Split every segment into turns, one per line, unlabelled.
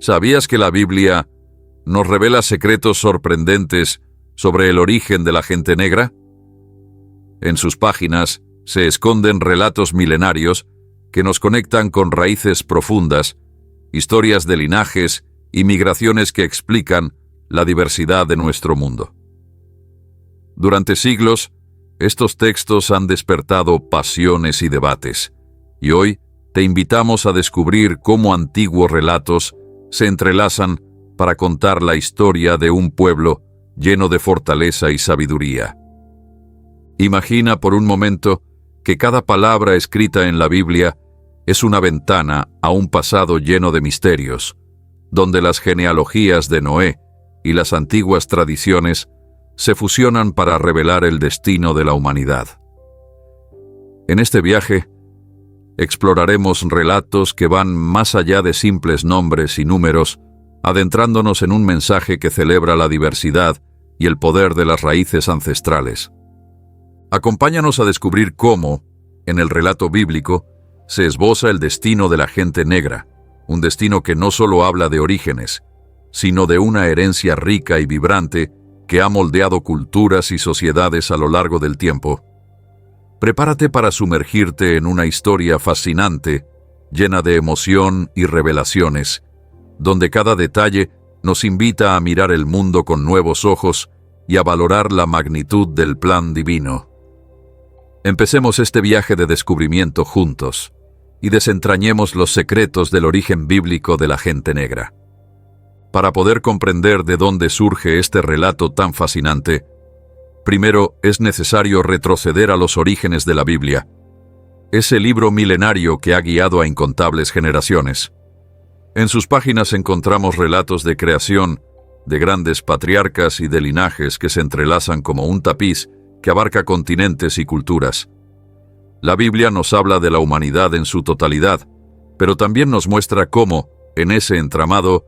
¿Sabías que la Biblia nos revela secretos sorprendentes sobre el origen de la gente negra? En sus páginas se esconden relatos milenarios que nos conectan con raíces profundas, historias de linajes y migraciones que explican la diversidad de nuestro mundo. Durante siglos, estos textos han despertado pasiones y debates, y hoy te invitamos a descubrir cómo antiguos relatos se entrelazan para contar la historia de un pueblo lleno de fortaleza y sabiduría. Imagina por un momento que cada palabra escrita en la Biblia es una ventana a un pasado lleno de misterios, donde las genealogías de Noé y las antiguas tradiciones se fusionan para revelar el destino de la humanidad. En este viaje, exploraremos relatos que van más allá de simples nombres y números, adentrándonos en un mensaje que celebra la diversidad y el poder de las raíces ancestrales. Acompáñanos a descubrir cómo, en el relato bíblico, se esboza el destino de la gente negra, un destino que no solo habla de orígenes, sino de una herencia rica y vibrante que ha moldeado culturas y sociedades a lo largo del tiempo. Prepárate para sumergirte en una historia fascinante, llena de emoción y revelaciones, donde cada detalle nos invita a mirar el mundo con nuevos ojos y a valorar la magnitud del plan divino. Empecemos este viaje de descubrimiento juntos y desentrañemos los secretos del origen bíblico de la gente negra. Para poder comprender de dónde surge este relato tan fascinante, primero es necesario retroceder a los orígenes de la Biblia, ese libro milenario que ha guiado a incontables generaciones. En sus páginas encontramos relatos de creación, de grandes patriarcas y de linajes que se entrelazan como un tapiz que abarca continentes y culturas. La Biblia nos habla de la humanidad en su totalidad, pero también nos muestra cómo, en ese entramado,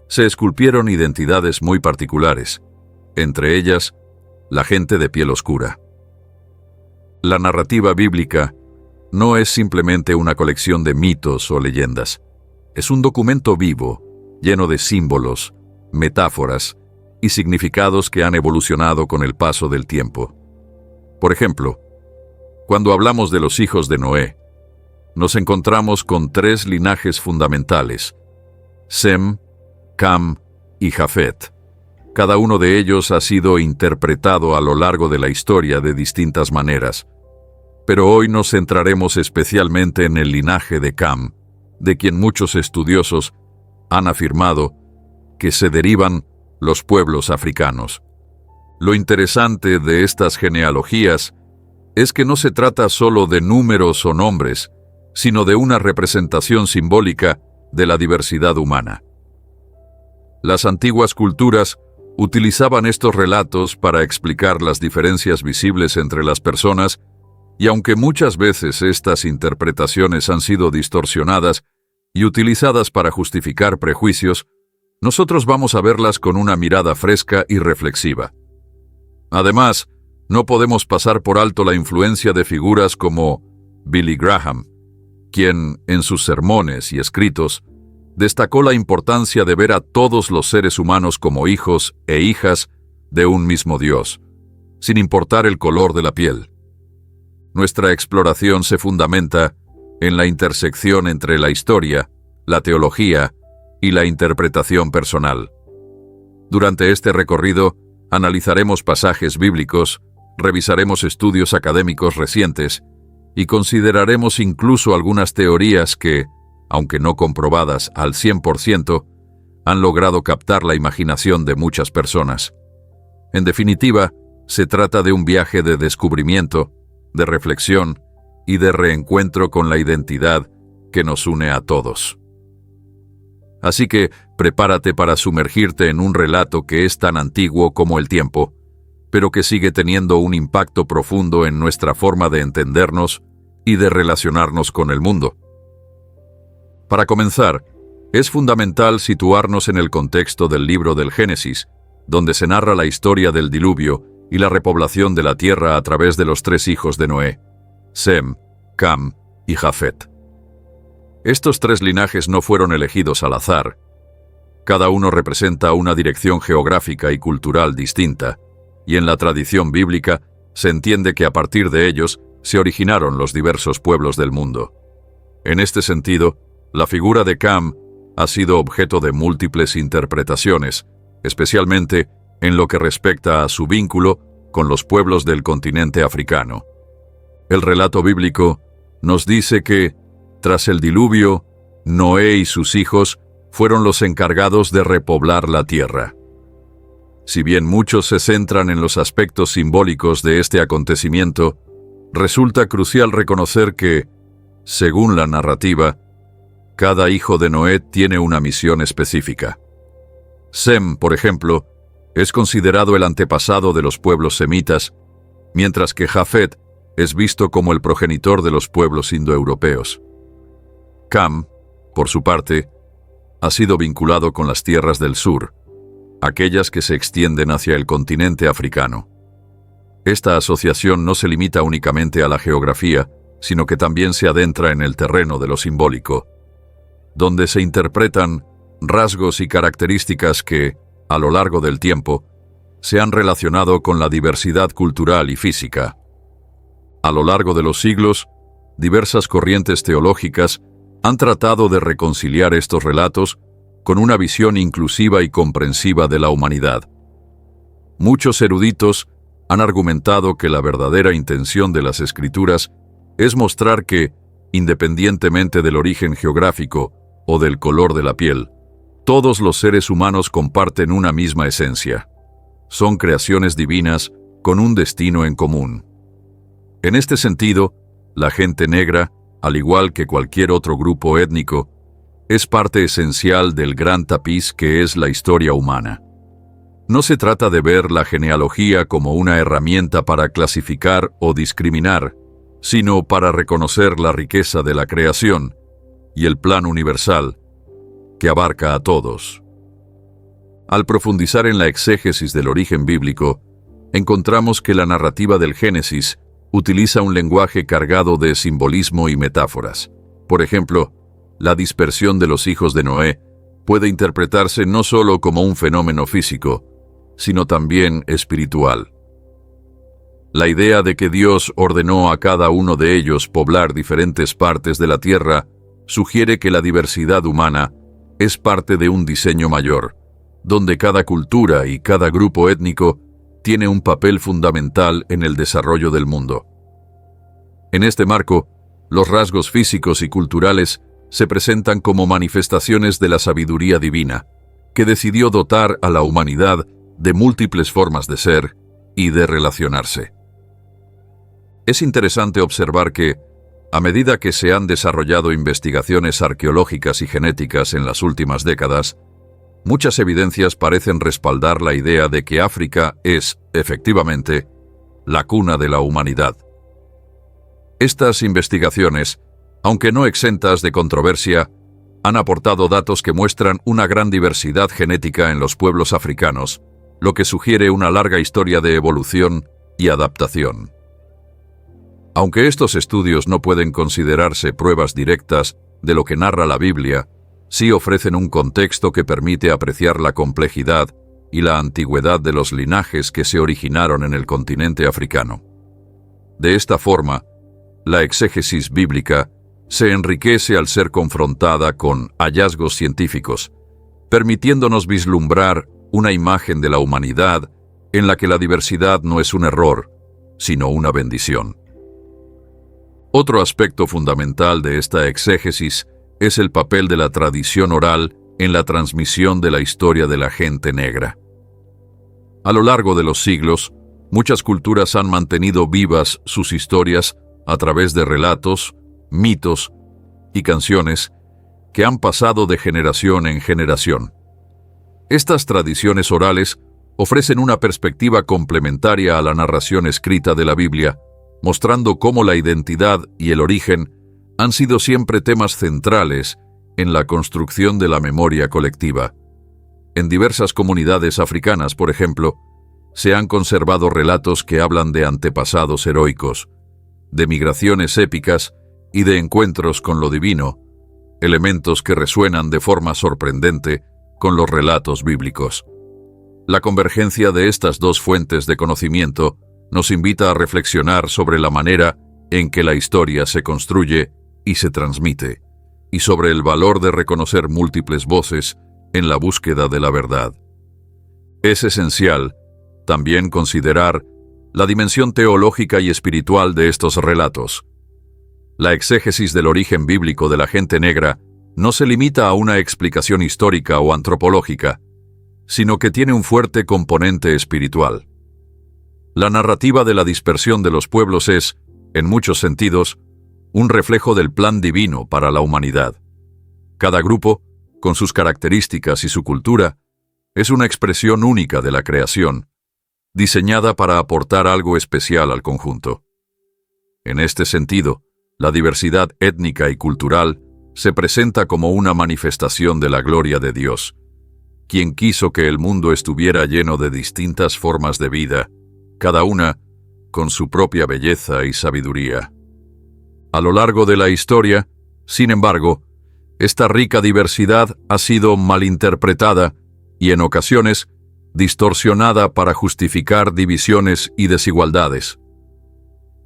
se esculpieron identidades muy particulares, entre ellas, la gente de piel oscura. La narrativa bíblica no es simplemente una colección de mitos o leyendas. Es un documento vivo, lleno de símbolos, metáforas y significados que han evolucionado con el paso del tiempo. Por ejemplo, cuando hablamos de los hijos de Noé, nos encontramos con 3 linajes fundamentales: Sem, Cam y Jafet. Cada uno de ellos ha sido interpretado a lo largo de la historia de distintas maneras, pero hoy nos centraremos especialmente en el linaje de Cam, de quien muchos estudiosos han afirmado que se derivan los pueblos africanos. Lo interesante de estas genealogías es que no se trata solo de números o nombres, sino de una representación simbólica de la diversidad humana. Las antiguas culturas utilizaban estos relatos para explicar las diferencias visibles entre las personas, y aunque muchas veces estas interpretaciones han sido distorsionadas y utilizadas para justificar prejuicios, nosotros vamos a verlas con una mirada fresca y reflexiva. Además, no podemos pasar por alto la influencia de figuras como Billy Graham, quien, en sus sermones y escritos, destacó la importancia de ver a todos los seres humanos como hijos e hijas de un mismo Dios, sin importar el color de la piel. Nuestra exploración se fundamenta en la intersección entre la historia, la teología y la interpretación personal. Durante este recorrido, analizaremos pasajes bíblicos, revisaremos estudios académicos recientes y consideraremos incluso algunas teorías que, aunque no comprobadas al 100%, han logrado captar la imaginación de muchas personas. En definitiva, se trata de un viaje de descubrimiento, de reflexión y de reencuentro con la identidad que nos une a todos. Así que prepárate para sumergirte en un relato que es tan antiguo como el tiempo, pero que sigue teniendo un impacto profundo en nuestra forma de entendernos y de relacionarnos con el mundo. Para comenzar, es fundamental situarnos en el contexto del libro del Génesis, donde se narra la historia del diluvio y la repoblación de la tierra a través de los 3 hijos de Noé, Sem, Cam y Jafet. Estos 3 linajes no fueron elegidos al azar. Cada uno representa una dirección geográfica y cultural distinta, y en la tradición bíblica se entiende que a partir de ellos se originaron los diversos pueblos del mundo. En este sentido, la figura de Cam ha sido objeto de múltiples interpretaciones, especialmente en lo que respecta a su vínculo con los pueblos del continente africano. El relato bíblico nos dice que, tras el diluvio, Noé y sus hijos fueron los encargados de repoblar la tierra. Si bien muchos se centran en los aspectos simbólicos de este acontecimiento, resulta crucial reconocer que, según la narrativa, cada hijo de Noé tiene una misión específica. Sem, por ejemplo, es considerado el antepasado de los pueblos semitas, mientras que Jafet es visto como el progenitor de los pueblos indoeuropeos. Cam, por su parte, ha sido vinculado con las tierras del sur, aquellas que se extienden hacia el continente africano. Esta asociación no se limita únicamente a la geografía, sino que también se adentra en el terreno de lo simbólico, donde se interpretan rasgos y características que, a lo largo del tiempo, se han relacionado con la diversidad cultural y física. A lo largo de los siglos, diversas corrientes teológicas han tratado de reconciliar estos relatos con una visión inclusiva y comprensiva de la humanidad. Muchos eruditos han argumentado que la verdadera intención de las Escrituras es mostrar que, independientemente del origen geográfico o del color de la piel, todos los seres humanos comparten una misma esencia. Son creaciones divinas con un destino en común. En este sentido, la gente negra, al igual que cualquier otro grupo étnico, es parte esencial del gran tapiz que es la historia humana. No se trata de ver la genealogía como una herramienta para clasificar o discriminar, sino para reconocer la riqueza de la creación y el plan universal que abarca a todos. Al profundizar en la exégesis del origen bíblico, encontramos que la narrativa del Génesis utiliza un lenguaje cargado de simbolismo y metáforas. Por ejemplo, la dispersión de los hijos de Noé puede interpretarse no solo como un fenómeno físico, sino también espiritual. La idea de que Dios ordenó a cada uno de ellos poblar diferentes partes de la tierra sugiere que la diversidad humana es parte de un diseño mayor, donde cada cultura y cada grupo étnico tiene un papel fundamental en el desarrollo del mundo. En este marco, los rasgos físicos y culturales se presentan como manifestaciones de la sabiduría divina, que decidió dotar a la humanidad de múltiples formas de ser y de relacionarse. Es interesante observar que, a medida que se han desarrollado investigaciones arqueológicas y genéticas en las últimas décadas, muchas evidencias parecen respaldar la idea de que África es, efectivamente, la cuna de la humanidad. Estas investigaciones, aunque no exentas de controversia, han aportado datos que muestran una gran diversidad genética en los pueblos africanos, lo que sugiere una larga historia de evolución y adaptación. Aunque estos estudios no pueden considerarse pruebas directas de lo que narra la Biblia, sí ofrecen un contexto que permite apreciar la complejidad y la antigüedad de los linajes que se originaron en el continente africano. De esta forma, la exégesis bíblica se enriquece al ser confrontada con hallazgos científicos, permitiéndonos vislumbrar una imagen de la humanidad en la que la diversidad no es un error, sino una bendición. Otro aspecto fundamental de esta exégesis es el papel de la tradición oral en la transmisión de la historia de la gente negra. A lo largo de los siglos, muchas culturas han mantenido vivas sus historias a través de relatos, mitos y canciones que han pasado de generación en generación. Estas tradiciones orales ofrecen una perspectiva complementaria a la narración escrita de la Biblia, mostrando cómo la identidad y el origen han sido siempre temas centrales en la construcción de la memoria colectiva. En diversas comunidades africanas, por ejemplo, se han conservado relatos que hablan de antepasados heroicos, de migraciones épicas y de encuentros con lo divino, elementos que resuenan de forma sorprendente con los relatos bíblicos. La convergencia de estas dos fuentes de conocimiento nos invita a reflexionar sobre la manera en que la historia se construye y se transmite, y sobre el valor de reconocer múltiples voces en la búsqueda de la verdad. Es esencial también considerar la dimensión teológica y espiritual de estos relatos. La exégesis del origen bíblico de la gente negra no se limita a una explicación histórica o antropológica, sino que tiene un fuerte componente espiritual. La narrativa de la dispersión de los pueblos es, en muchos sentidos, un reflejo del plan divino para la humanidad. Cada grupo, con sus características y su cultura, es una expresión única de la creación, diseñada para aportar algo especial al conjunto. En este sentido, la diversidad étnica y cultural se presenta como una manifestación de la gloria de Dios, quien quiso que el mundo estuviera lleno de distintas formas de vida, cada una con su propia belleza y sabiduría. A lo largo de la historia, sin embargo, esta rica diversidad ha sido malinterpretada y en ocasiones distorsionada para justificar divisiones y desigualdades.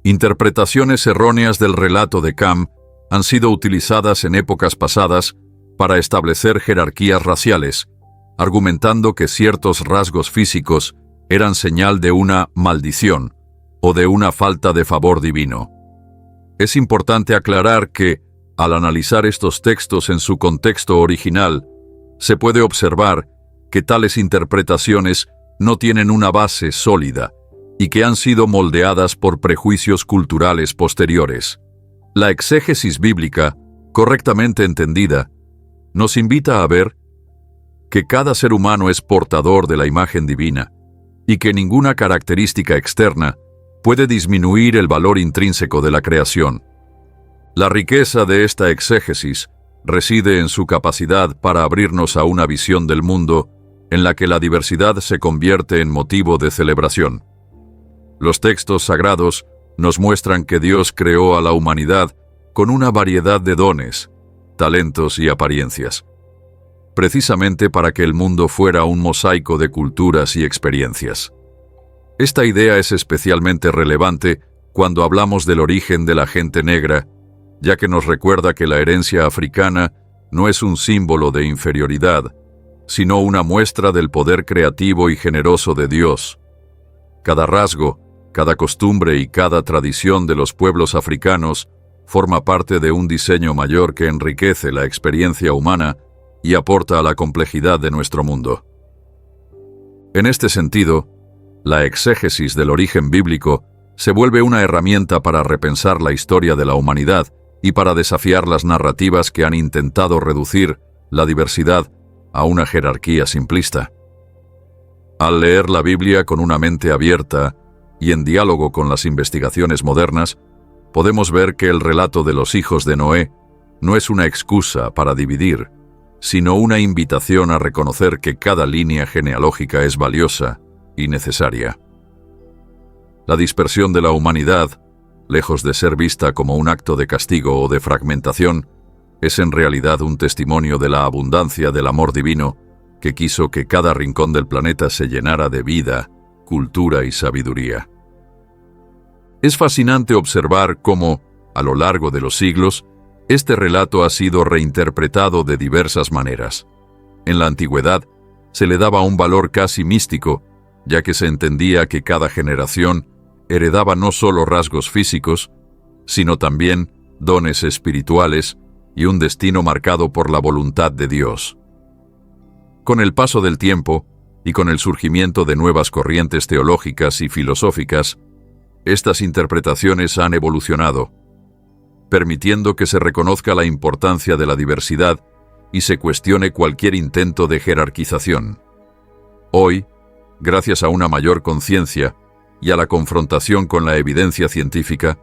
Interpretaciones erróneas del relato de Cam han sido utilizadas en épocas pasadas para establecer jerarquías raciales, argumentando que ciertos rasgos físicos eran señal de una maldición o de una falta de favor divino. Es importante aclarar que, al analizar estos textos en su contexto original, se puede observar que tales interpretaciones no tienen una base sólida y que han sido moldeadas por prejuicios culturales posteriores. La exégesis bíblica, correctamente entendida, nos invita a ver que cada ser humano es portador de la imagen divina y que ninguna característica externa puede disminuir el valor intrínseco de la creación. La riqueza de esta exégesis reside en su capacidad para abrirnos a una visión del mundo en la que la diversidad se convierte en motivo de celebración. Los textos sagrados nos muestran que Dios creó a la humanidad con una variedad de dones, talentos y apariencias, precisamente para que el mundo fuera un mosaico de culturas y experiencias. Esta idea es especialmente relevante cuando hablamos del origen de la gente negra, ya que nos recuerda que la herencia africana no es un símbolo de inferioridad, sino una muestra del poder creativo y generoso de Dios. Cada rasgo, cada costumbre y cada tradición de los pueblos africanos forma parte de un diseño mayor que enriquece la experiencia humana y aporta a la complejidad de nuestro mundo. En este sentido, la exégesis del origen bíblico se vuelve una herramienta para repensar la historia de la humanidad y para desafiar las narrativas que han intentado reducir la diversidad a una jerarquía simplista. Al leer la Biblia con una mente abierta y en diálogo con las investigaciones modernas, podemos ver que el relato de los hijos de Noé no es una excusa para dividir, sino una invitación a reconocer que cada línea genealógica es valiosa y necesaria. La dispersión de la humanidad, lejos de ser vista como un acto de castigo o de fragmentación, es en realidad un testimonio de la abundancia del amor divino que quiso que cada rincón del planeta se llenara de vida, cultura y sabiduría. Es fascinante observar cómo, a lo largo de los siglos, este relato ha sido reinterpretado de diversas maneras. En la antigüedad, se le daba un valor casi místico, ya que se entendía que cada generación heredaba no solo rasgos físicos, sino también dones espirituales y un destino marcado por la voluntad de Dios. Con el paso del tiempo y con el surgimiento de nuevas corrientes teológicas y filosóficas, estas interpretaciones han evolucionado, permitiendo que se reconozca la importancia de la diversidad y se cuestione cualquier intento de jerarquización. Hoy, gracias a una mayor conciencia y a la confrontación con la evidencia científica,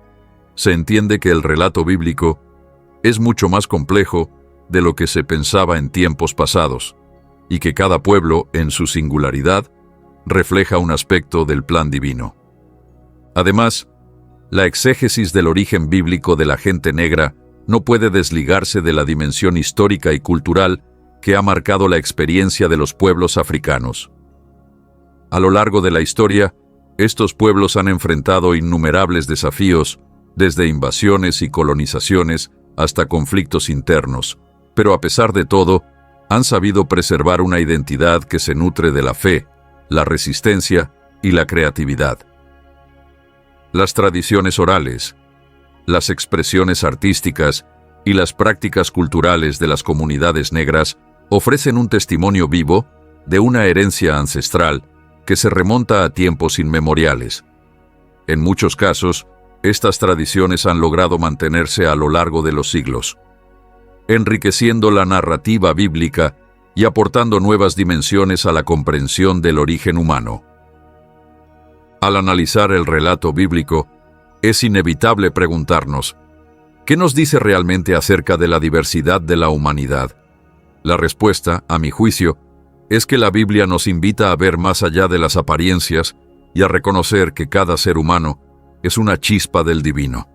se entiende que el relato bíblico es mucho más complejo de lo que se pensaba en tiempos pasados, y que cada pueblo, en su singularidad, refleja un aspecto del plan divino. Además, la exégesis del origen bíblico de la gente negra no puede desligarse de la dimensión histórica y cultural que ha marcado la experiencia de los pueblos africanos. A lo largo de la historia, estos pueblos han enfrentado innumerables desafíos, desde invasiones y colonizaciones hasta conflictos internos, pero a pesar de todo, han sabido preservar una identidad que se nutre de la fe, la resistencia y la creatividad. Las tradiciones orales, las expresiones artísticas y las prácticas culturales de las comunidades negras ofrecen un testimonio vivo de una herencia ancestral que se remonta a tiempos inmemoriales. En muchos casos, estas tradiciones han logrado mantenerse a lo largo de los siglos, enriqueciendo la narrativa bíblica y aportando nuevas dimensiones a la comprensión del origen humano. Al analizar el relato bíblico, es inevitable preguntarnos, ¿qué nos dice realmente acerca de la diversidad de la humanidad? La respuesta, a mi juicio, es que la Biblia nos invita a ver más allá de las apariencias y a reconocer que cada ser humano es una chispa del divino.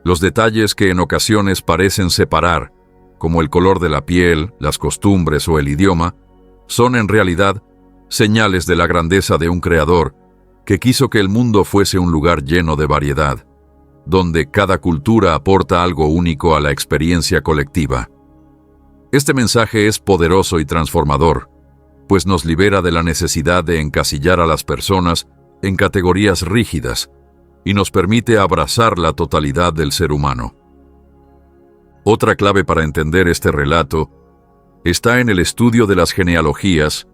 Los detalles que en ocasiones parecen separar, como el color de la piel, las costumbres o el idioma, son en realidad señales de la grandeza de un creador que quiso que el mundo fuese un lugar lleno de variedad, donde cada cultura aporta algo único a la experiencia colectiva. Este mensaje es poderoso y transformador, pues nos libera de la necesidad de encasillar a las personas en categorías rígidas y nos permite abrazar la totalidad del ser humano. Otra clave para entender este relato está en el estudio de las genealogías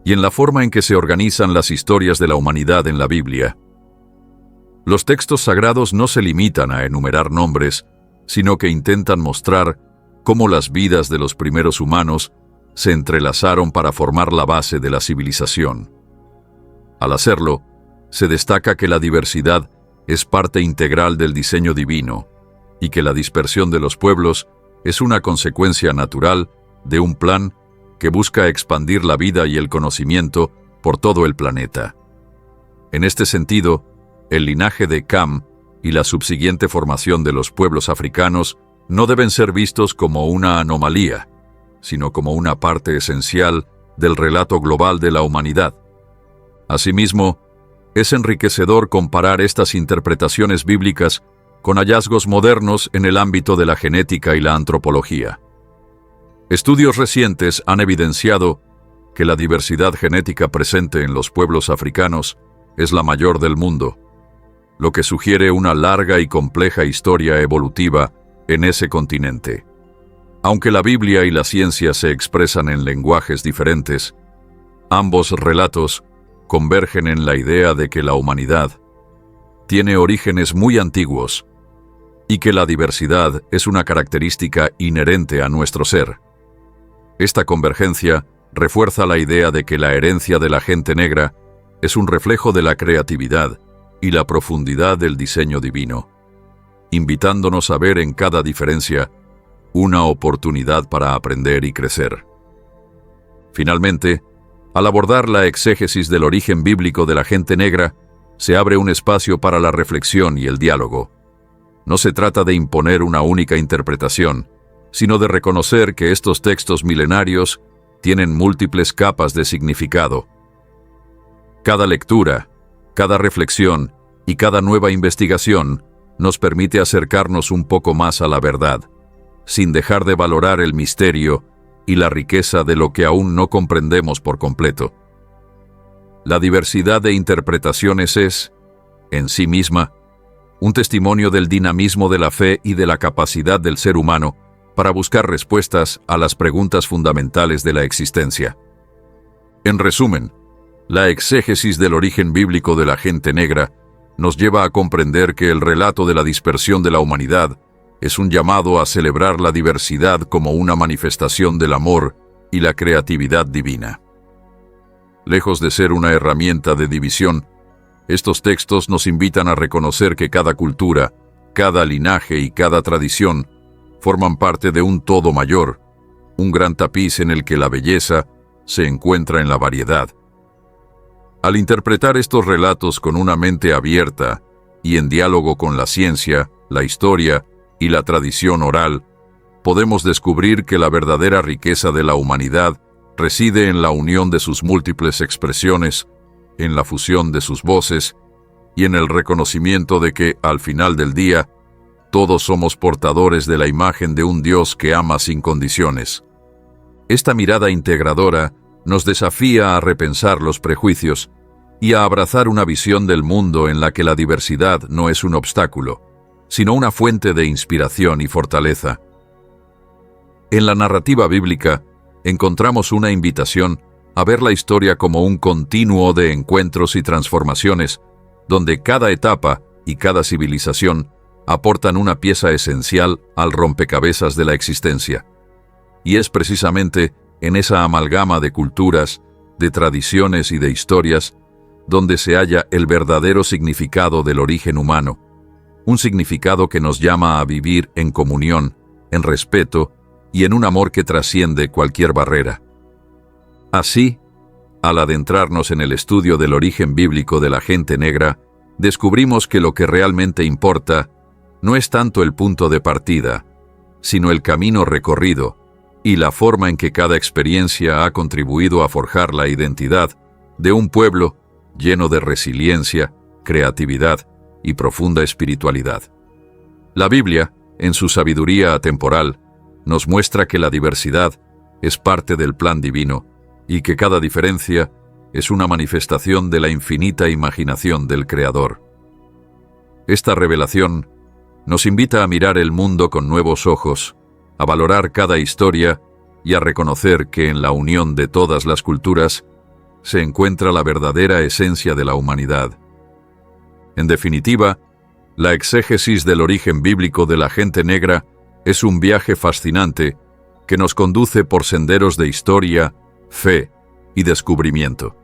y en la forma en que se organizan las historias de la humanidad en la Biblia. Los textos sagrados no se limitan a enumerar nombres, sino que intentan mostrar cómo las vidas de los primeros humanos se entrelazaron para formar la base de la civilización. Al hacerlo, se destaca que la diversidad es parte integral del diseño divino y que la dispersión de los pueblos es una consecuencia natural de un plan que busca expandir la vida y el conocimiento por todo el planeta. En este sentido, el linaje de Cam y la subsiguiente formación de los pueblos africanos no deben ser vistos como una anomalía, sino como una parte esencial del relato global de la humanidad. Asimismo, es enriquecedor comparar estas interpretaciones bíblicas con hallazgos modernos en el ámbito de la genética y la antropología. Estudios recientes han evidenciado que la diversidad genética presente en los pueblos africanos es la mayor del mundo, lo que sugiere una larga y compleja historia evolutiva en ese continente. Aunque la Biblia y la ciencia se expresan en lenguajes diferentes, ambos relatos convergen en la idea de que la humanidad tiene orígenes muy antiguos y que la diversidad es una característica inherente a nuestro ser. Esta convergencia refuerza la idea de que la herencia de la gente negra es un reflejo de la creatividad y la profundidad del diseño divino, invitándonos a ver en cada diferencia una oportunidad para aprender y crecer. Finalmente, al abordar la exégesis del origen bíblico de la gente negra, se abre un espacio para la reflexión y el diálogo. No se trata de imponer una única interpretación, sino de reconocer que estos textos milenarios tienen múltiples capas de significado. Cada lectura, cada reflexión y cada nueva investigación nos permite acercarnos un poco más a la verdad, sin dejar de valorar el misterio y la riqueza de lo que aún no comprendemos por completo. La diversidad de interpretaciones es, en sí misma, un testimonio del dinamismo de la fe y de la capacidad del ser humano para buscar respuestas a las preguntas fundamentales de la existencia. En resumen, la exégesis del origen bíblico de la gente negra nos lleva a comprender que el relato de la dispersión de la humanidad es un llamado a celebrar la diversidad como una manifestación del amor y la creatividad divina. Lejos de ser una herramienta de división, estos textos nos invitan a reconocer que cada cultura, cada linaje y cada tradición forman parte de un todo mayor, un gran tapiz en el que la belleza se encuentra en la variedad. Al interpretar estos relatos con una mente abierta, y en diálogo con la ciencia, la historia y la tradición oral, podemos descubrir que la verdadera riqueza de la humanidad reside en la unión de sus múltiples expresiones, en la fusión de sus voces y en el reconocimiento de que, al final del día, todos somos portadores de la imagen de un Dios que ama sin condiciones. Esta mirada integradora nos desafía a repensar los prejuicios y a abrazar una visión del mundo en la que la diversidad no es un obstáculo, sino una fuente de inspiración y fortaleza. En la narrativa bíblica encontramos una invitación a ver la historia como un continuo de encuentros y transformaciones, donde cada etapa y cada civilización aportan una pieza esencial al rompecabezas de la existencia. Y es precisamente en esa amalgama de culturas, de tradiciones y de historias donde se halla el verdadero significado del origen humano, un significado que nos llama a vivir en comunión, en respeto y en un amor que trasciende cualquier barrera. Así, al adentrarnos en el estudio del origen bíblico de la gente negra, descubrimos que lo que realmente importa no es tanto el punto de partida, sino el camino recorrido y la forma en que cada experiencia ha contribuido a forjar la identidad de un pueblo lleno de resiliencia, creatividad y profunda espiritualidad. La Biblia, en su sabiduría atemporal, nos muestra que la diversidad es parte del plan divino y que cada diferencia es una manifestación de la infinita imaginación del Creador. Esta revelación nos invita a mirar el mundo con nuevos ojos, a valorar cada historia y a reconocer que en la unión de todas las culturas se encuentra la verdadera esencia de la humanidad. En definitiva, la exégesis del origen bíblico de la gente negra es un viaje fascinante que nos conduce por senderos de historia, fe y descubrimiento.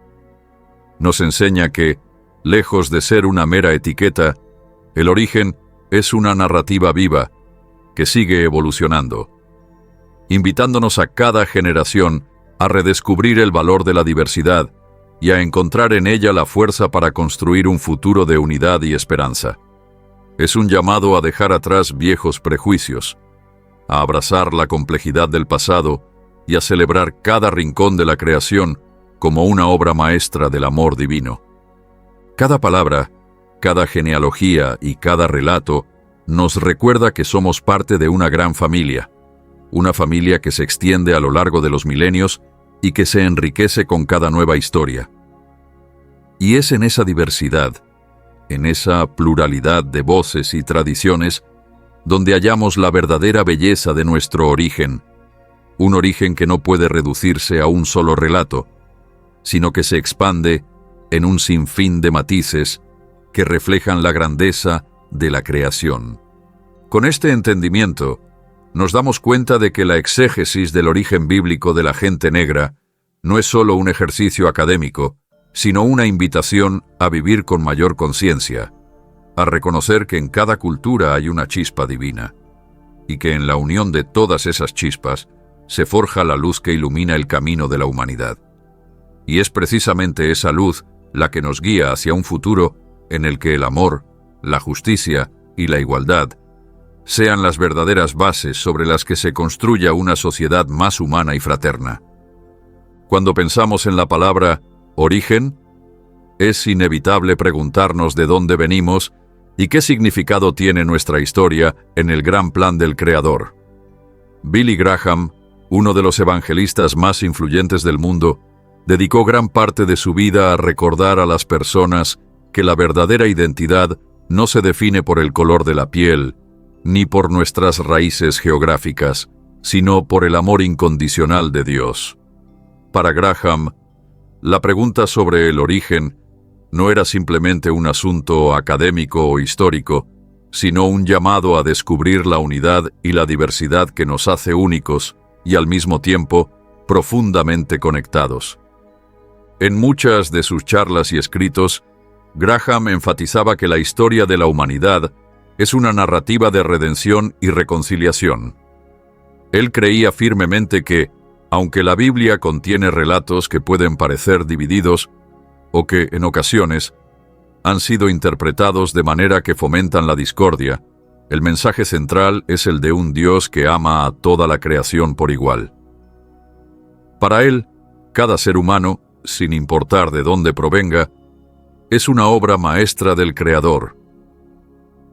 Nos enseña que, lejos de ser una mera etiqueta, el origen es una narrativa viva que sigue evolucionando, invitándonos a cada generación a redescubrir el valor de la diversidad y a encontrar en ella la fuerza para construir un futuro de unidad y esperanza. Es un llamado a dejar atrás viejos prejuicios, a abrazar la complejidad del pasado y a celebrar cada rincón de la creación como una obra maestra del amor divino. Cada palabra, cada genealogía y cada relato nos recuerda que somos parte de una gran familia, una familia que se extiende a lo largo de los milenios y que se enriquece con cada nueva historia. Y es en esa diversidad, en esa pluralidad de voces y tradiciones, donde hallamos la verdadera belleza de nuestro origen, un origen que no puede reducirse a un solo relato, sino que se expande en un sinfín de matices que reflejan la grandeza de la creación. Con este entendimiento, nos damos cuenta de que la exégesis del origen bíblico de la gente negra no es solo un ejercicio académico, sino una invitación a vivir con mayor conciencia, a reconocer que en cada cultura hay una chispa divina, y que en la unión de todas esas chispas se forja la luz que ilumina el camino de la humanidad. Y es precisamente esa luz la que nos guía hacia un futuro en el que el amor, la justicia y la igualdad sean las verdaderas bases sobre las que se construya una sociedad más humana y fraterna. Cuando pensamos en la palabra origen, es inevitable preguntarnos de dónde venimos y qué significado tiene nuestra historia en el gran plan del Creador. Billy Graham, uno de los evangelistas más influyentes del mundo, dedicó gran parte de su vida a recordar a las personas que la verdadera identidad no se define por el color de la piel, ni por nuestras raíces geográficas, sino por el amor incondicional de Dios. Para Graham, la pregunta sobre el origen no era simplemente un asunto académico o histórico, sino un llamado a descubrir la unidad y la diversidad que nos hace únicos y al mismo tiempo profundamente conectados. En muchas de sus charlas y escritos, Graham enfatizaba que la historia de la humanidad es una narrativa de redención y reconciliación. Él creía firmemente que, aunque la Biblia contiene relatos que pueden parecer divididos, o que, en ocasiones, han sido interpretados de manera que fomentan la discordia, El mensaje central es el de un Dios que ama a toda la creación por igual. Para él, cada ser humano, sin importar de dónde provenga, es una obra maestra del Creador.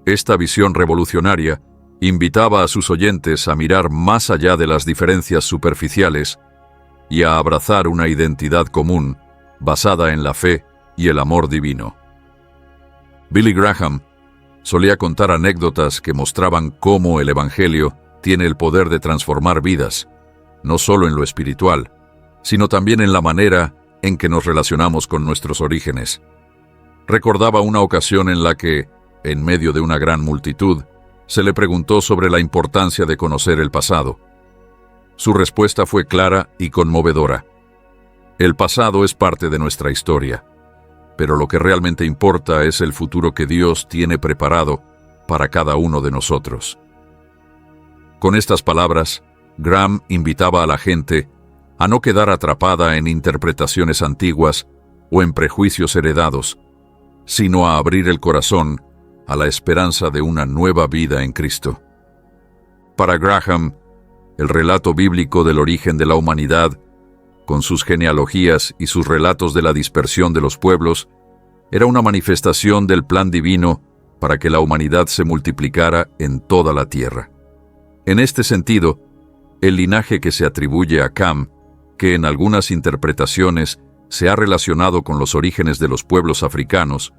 Esta visión revolucionaria invitaba a sus oyentes a mirar más allá de las diferencias superficiales y a abrazar una identidad común basada en la fe y el amor divino. Billy Graham solía contar anécdotas que mostraban cómo el Evangelio tiene el poder de transformar vidas, no solo en lo espiritual, sino también en la manera en que nos relacionamos con nuestros orígenes. Recordaba una ocasión en la que, en medio de una gran multitud, se le preguntó sobre la importancia de conocer el pasado. Su respuesta fue clara y conmovedora. El pasado es parte de nuestra historia, pero lo que realmente importa es el futuro que Dios tiene preparado para cada uno de nosotros. Con estas palabras, Graham invitaba a la gente a no quedar atrapada en interpretaciones antiguas o en prejuicios heredados, sino a abrir el corazón a la esperanza de una nueva vida en Cristo. Para Graham, el relato bíblico del origen de la humanidad, con sus genealogías y sus relatos de la dispersión de los pueblos, era una manifestación del plan divino para que la humanidad se multiplicara en toda la tierra. En este sentido, el linaje que se atribuye a Cam, que en algunas interpretaciones se ha relacionado con los orígenes de los pueblos africanos,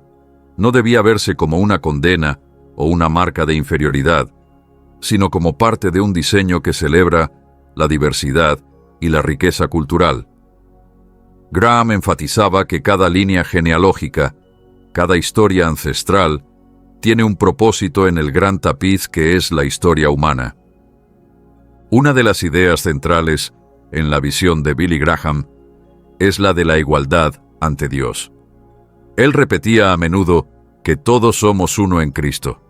no debía verse como una condena o una marca de inferioridad, sino como parte de un diseño que celebra la diversidad y la riqueza cultural. Graham enfatizaba que cada línea genealógica, cada historia ancestral, tiene un propósito en el gran tapiz que es la historia humana. Una de las ideas centrales en la visión de Billy Graham es la de la igualdad ante Dios. Él repetía a menudo que todos somos uno en Cristo.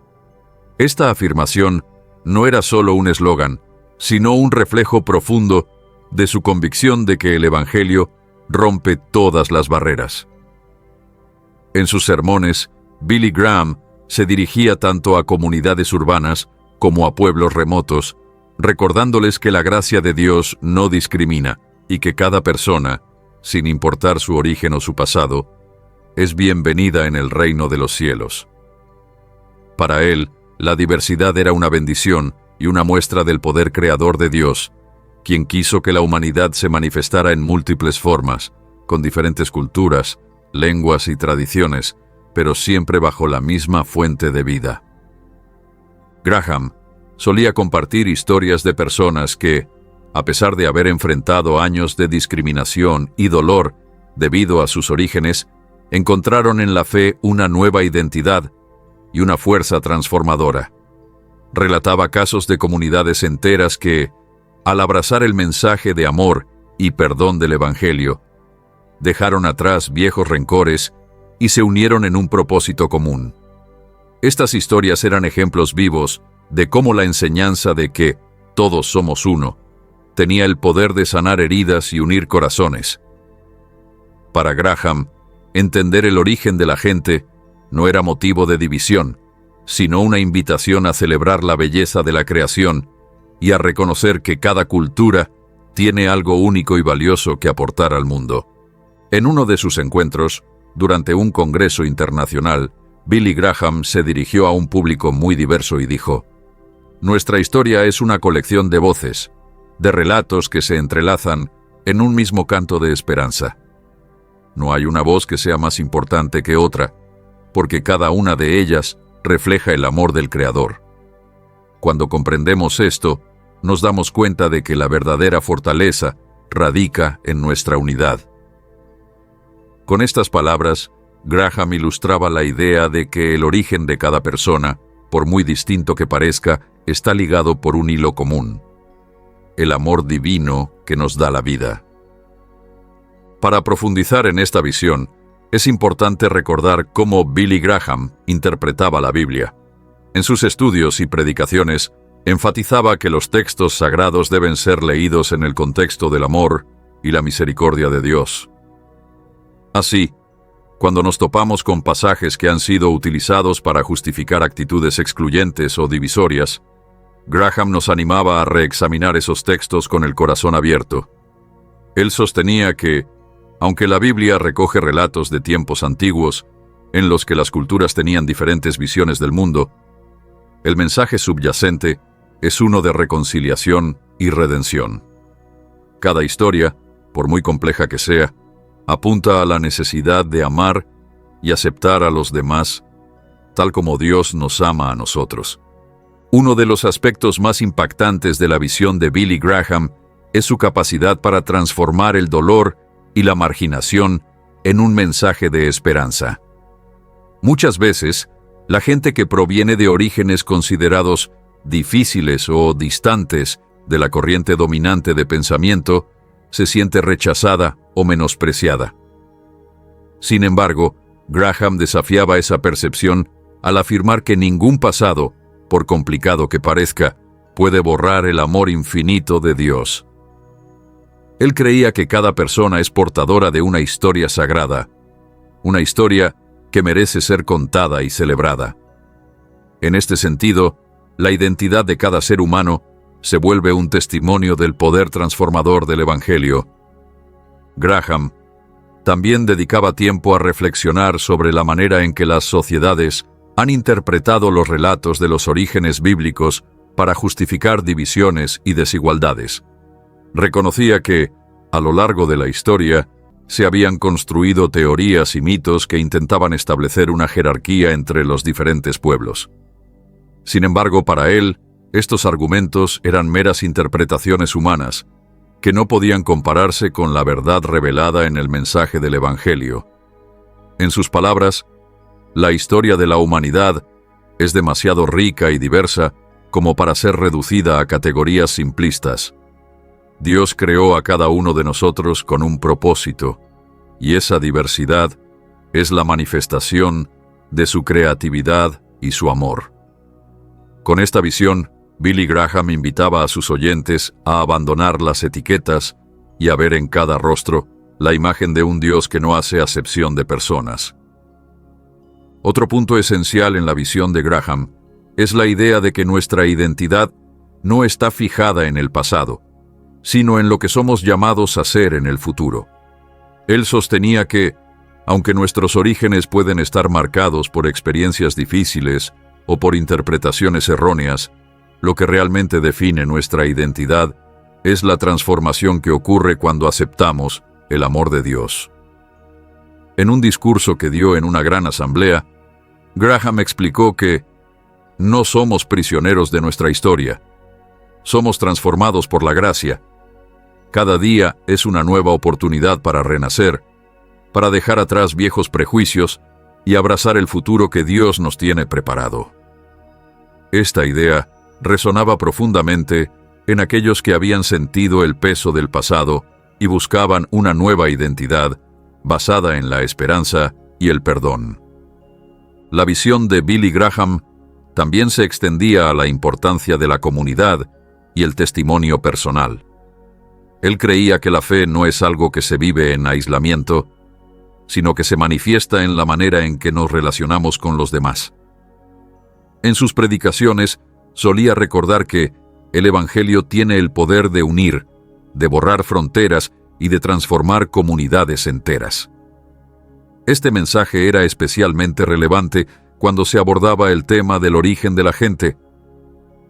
Esta afirmación no era solo un eslogan, sino un reflejo profundo de su convicción de que el Evangelio rompe todas las barreras. En sus sermones, Billy Graham se dirigía tanto a comunidades urbanas como a pueblos remotos, recordándoles que la gracia de Dios no discrimina y que cada persona, sin importar su origen o su pasado, es bienvenida en el reino de los cielos. Para él, la diversidad era una bendición y una muestra del poder creador de Dios, quien quiso que la humanidad se manifestara en múltiples formas, con diferentes culturas, lenguas y tradiciones, pero siempre bajo la misma fuente de vida. Graham solía compartir historias de personas que, a pesar de haber enfrentado años de discriminación y dolor debido a sus orígenes, encontraron en la fe una nueva identidad y una fuerza transformadora. Relataba casos de comunidades enteras que, al abrazar el mensaje de amor y perdón del Evangelio, dejaron atrás viejos rencores y se unieron en un propósito común. Estas historias eran ejemplos vivos de cómo la enseñanza de que todos somos uno tenía el poder de sanar heridas y unir corazones. Para Graham, entender el origen de la gente no era motivo de división, sino una invitación a celebrar la belleza de la creación y a reconocer que cada cultura tiene algo único y valioso que aportar al mundo. En uno de sus encuentros, durante un congreso internacional, Billy Graham se dirigió a un público muy diverso y dijo: «Nuestra historia es una colección de voces, de relatos que se entrelazan en un mismo canto de esperanza. No hay una voz que sea más importante que otra, porque cada una de ellas refleja el amor del Creador. Cuando comprendemos esto, nos damos cuenta de que la verdadera fortaleza radica en nuestra unidad». Con estas palabras, Graham ilustraba la idea de que el origen de cada persona, por muy distinto que parezca, está ligado por un hilo común: el amor divino que nos da la vida. Para profundizar en esta visión, es importante recordar cómo Billy Graham interpretaba la Biblia. En sus estudios y predicaciones, enfatizaba que los textos sagrados deben ser leídos en el contexto del amor y la misericordia de Dios. Así, Cuando nos topamos con pasajes que han sido utilizados para justificar actitudes excluyentes o divisorias, Graham nos animaba a reexaminar esos textos con el corazón abierto. Él sostenía que, aunque la Biblia recoge relatos de tiempos antiguos, en los que las culturas tenían diferentes visiones del mundo, el mensaje subyacente es uno de reconciliación y redención. Cada historia, por muy compleja que sea, apunta a la necesidad de amar y aceptar a los demás, tal como Dios nos ama a nosotros. Uno de los aspectos más impactantes de la visión de Billy Graham es su capacidad para transformar el dolor y la marginación en un mensaje de esperanza. Muchas veces, la gente que proviene de orígenes considerados difíciles o distantes de la corriente dominante de pensamiento se siente rechazada o menospreciada. Sin embargo, Graham desafiaba esa percepción al afirmar que ningún pasado, por complicado que parezca, puede borrar el amor infinito de Dios. Él creía que cada persona es portadora de una historia sagrada, una historia que merece ser contada y celebrada. En este sentido, la identidad de cada ser humano se vuelve un testimonio del poder transformador del Evangelio. Graham también dedicaba tiempo a reflexionar sobre la manera en que las sociedades han interpretado los relatos de los orígenes bíblicos para justificar divisiones y desigualdades. Reconocía que, a lo largo de la historia, se habían construido teorías y mitos que intentaban establecer una jerarquía entre los diferentes pueblos. Sin embargo, para él, estos argumentos eran meras interpretaciones humanas, que no podían compararse con la verdad revelada en el mensaje del Evangelio. En sus palabras, la historia de la humanidad es demasiado rica y diversa como para ser reducida a categorías simplistas. Dios creó a cada uno de nosotros con un propósito, y esa diversidad es la manifestación de su creatividad y su amor. Con esta visión, Billy Graham invitaba a sus oyentes a abandonar las etiquetas y a ver en cada rostro la imagen de un Dios que no hace acepción de personas. Otro punto esencial en la visión de Graham es la idea de que nuestra identidad no está fijada en el pasado, sino en lo que somos llamados a ser en el futuro. Él sostenía que, aunque nuestros orígenes pueden estar marcados por experiencias difíciles o por interpretaciones erróneas, lo que realmente define nuestra identidad es la transformación que ocurre cuando aceptamos el amor de Dios. En un discurso que dio en una gran asamblea, Graham explicó que no somos prisioneros de nuestra historia, somos transformados por la gracia. Cada día es una nueva oportunidad para renacer, para dejar atrás viejos prejuicios y abrazar el futuro que Dios nos tiene preparado. Esta idea resonaba profundamente en aquellos que habían sentido el peso del pasado y buscaban una nueva identidad basada en la esperanza y el perdón. La visión de Billy Graham también se extendía a la importancia de la comunidad y el testimonio personal. Él creía que la fe no es algo que se vive en aislamiento, sino que se manifiesta en la manera en que nos relacionamos con los demás. En sus predicaciones, solía recordar que el Evangelio tiene el poder de unir, de borrar fronteras y de transformar comunidades enteras. Este mensaje era especialmente relevante cuando se abordaba el tema del origen de la gente,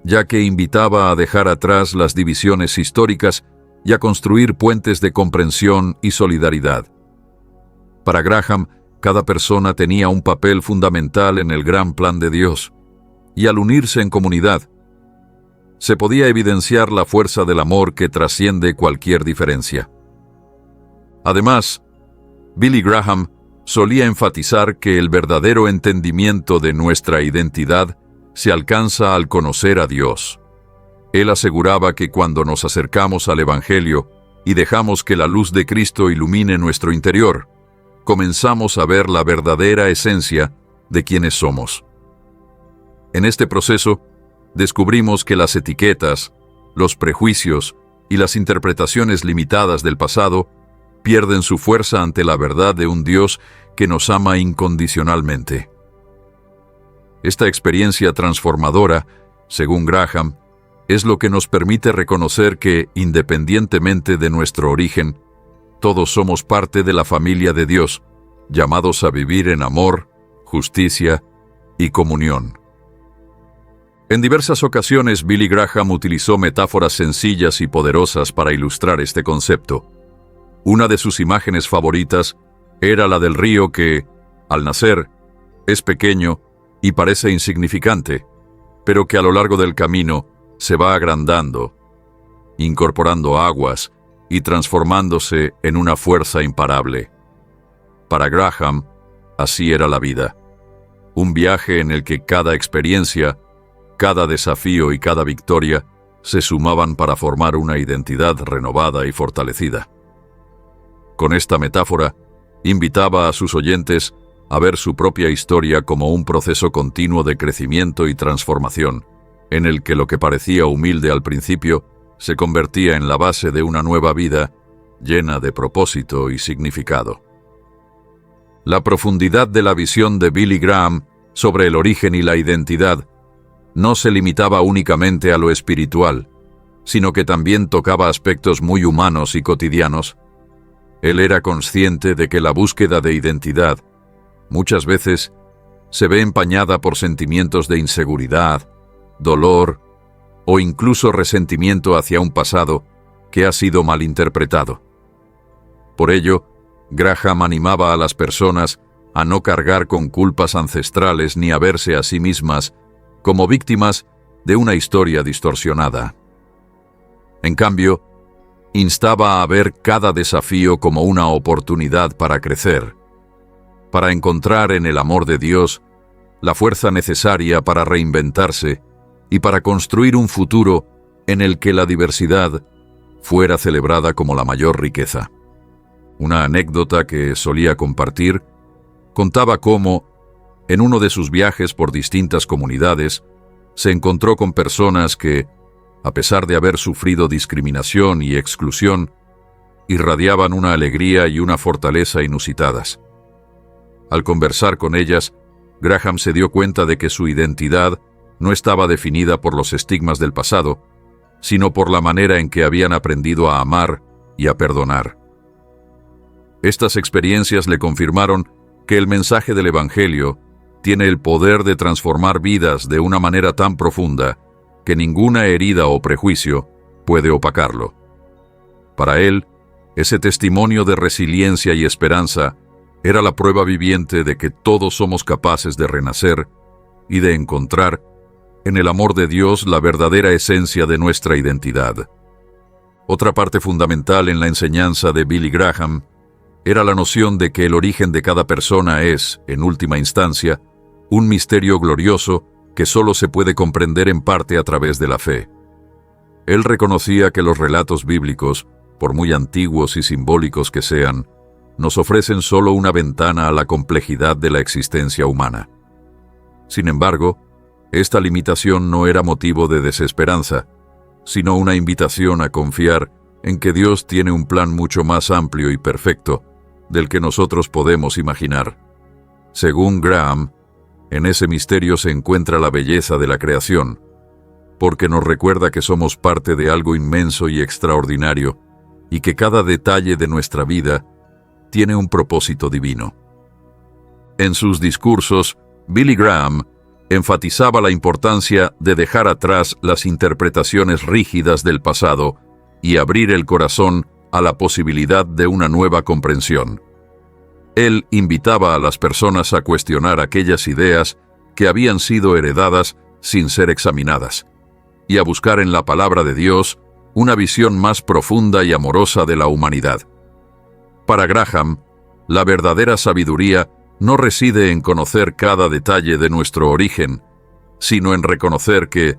ya que invitaba a dejar atrás las divisiones históricas y a construir puentes de comprensión y solidaridad. Para Graham, cada persona tenía un papel fundamental en el gran plan de Dios, y al unirse en comunidad, se podía evidenciar la fuerza del amor que trasciende cualquier diferencia. Además, Billy Graham solía enfatizar que el verdadero entendimiento de nuestra identidad se alcanza al conocer a Dios. Él aseguraba que cuando nos acercamos al Evangelio y dejamos que la luz de Cristo ilumine nuestro interior, comenzamos a ver la verdadera esencia de quienes somos. En este proceso, descubrimos que las etiquetas, los prejuicios y las interpretaciones limitadas del pasado pierden su fuerza ante la verdad de un Dios que nos ama incondicionalmente. Esta experiencia transformadora, según Graham, es lo que nos permite reconocer que, independientemente de nuestro origen, todos somos parte de la familia de Dios, llamados a vivir en amor, justicia y comunión. En diversas ocasiones, Billy Graham utilizó metáforas sencillas y poderosas para ilustrar este concepto. Una de sus imágenes favoritas era la del río que, al nacer, es pequeño y parece insignificante, pero que a lo largo del camino se va agrandando, incorporando aguas y transformándose en una fuerza imparable. Para Graham, así era la vida. Un viaje en el que cada experiencia, cada desafío y cada victoria se sumaban para formar una identidad renovada y fortalecida. Con esta metáfora, invitaba a sus oyentes a ver su propia historia como un proceso continuo de crecimiento y transformación, en el que lo que parecía humilde al principio se convertía en la base de una nueva vida llena de propósito y significado. La profundidad de la visión de Billy Graham sobre el origen y la identidad no se limitaba únicamente a lo espiritual, sino que también tocaba aspectos muy humanos y cotidianos. Él era consciente de que la búsqueda de identidad muchas veces se ve empañada por sentimientos de inseguridad, dolor o incluso resentimiento hacia un pasado que ha sido malinterpretado. Por ello, Graham animaba a las personas a no cargar con culpas ancestrales ni a verse a sí mismas como víctimas de una historia distorsionada. En cambio, instaba a ver cada desafío como una oportunidad para crecer, para encontrar en el amor de Dios la fuerza necesaria para reinventarse y para construir un futuro en el que la diversidad fuera celebrada como la mayor riqueza. Una anécdota que solía compartir contaba cómo, en uno de sus viajes por distintas comunidades, se encontró con personas que, a pesar de haber sufrido discriminación y exclusión, irradiaban una alegría y una fortaleza inusitadas. Al conversar con ellas, Graham se dio cuenta de que su identidad no estaba definida por los estigmas del pasado, sino por la manera en que habían aprendido a amar y a perdonar. Estas experiencias le confirmaron que el mensaje del Evangelio tiene el poder de transformar vidas de una manera tan profunda que ninguna herida o prejuicio puede opacarlo. Para él, ese testimonio de resiliencia y esperanza era la prueba viviente de que todos somos capaces de renacer y de encontrar en el amor de Dios la verdadera esencia de nuestra identidad. Otra parte fundamental en la enseñanza de Billy Graham era la noción de que el origen de cada persona es, en última instancia, un misterio glorioso que solo se puede comprender en parte a través de la fe. Él reconocía que los relatos bíblicos, por muy antiguos y simbólicos que sean, nos ofrecen solo una ventana a la complejidad de la existencia humana. Sin embargo, esta limitación no era motivo de desesperanza, sino una invitación a confiar en que Dios tiene un plan mucho más amplio y perfecto del que nosotros podemos imaginar. Según Graham, en ese misterio se encuentra la belleza de la creación, porque nos recuerda que somos parte de algo inmenso y extraordinario, y que cada detalle de nuestra vida tiene un propósito divino. En sus discursos, Billy Graham enfatizaba la importancia de dejar atrás las interpretaciones rígidas del pasado y abrir el corazón a la posibilidad de una nueva comprensión. Él invitaba a las personas a cuestionar aquellas ideas que habían sido heredadas sin ser examinadas, y a buscar en la palabra de Dios una visión más profunda y amorosa de la humanidad. Para Graham, la verdadera sabiduría no reside en conocer cada detalle de nuestro origen, sino en reconocer que,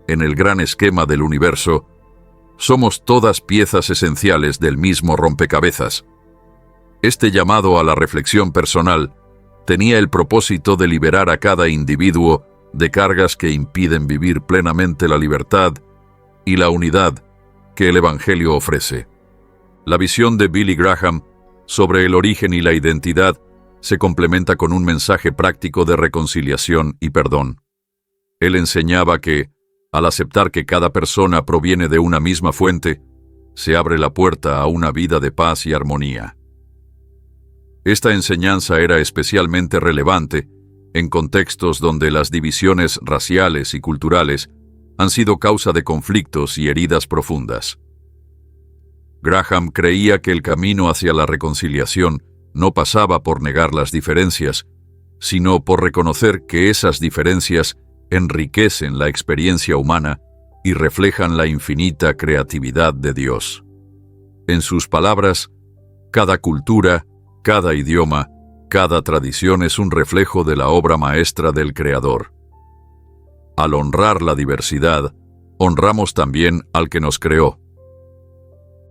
en el gran esquema del universo, somos todas piezas esenciales del mismo rompecabezas. Este llamado a la reflexión personal tenía el propósito de liberar a cada individuo de cargas que impiden vivir plenamente la libertad y la unidad que el Evangelio ofrece. La visión de Billy Graham sobre el origen y la identidad se complementa con un mensaje práctico de reconciliación y perdón. Él enseñaba que, al aceptar que cada persona proviene de una misma fuente, se abre la puerta a una vida de paz y armonía. Esta enseñanza era especialmente relevante en contextos donde las divisiones raciales y culturales han sido causa de conflictos y heridas profundas. Graham creía que el camino hacia la reconciliación no pasaba por negar las diferencias, sino por reconocer que esas diferencias enriquecen la experiencia humana y reflejan la infinita creatividad de Dios. En sus palabras, cada cultura, cada idioma, cada tradición es un reflejo de la obra maestra del Creador. Al honrar la diversidad, honramos también al que nos creó.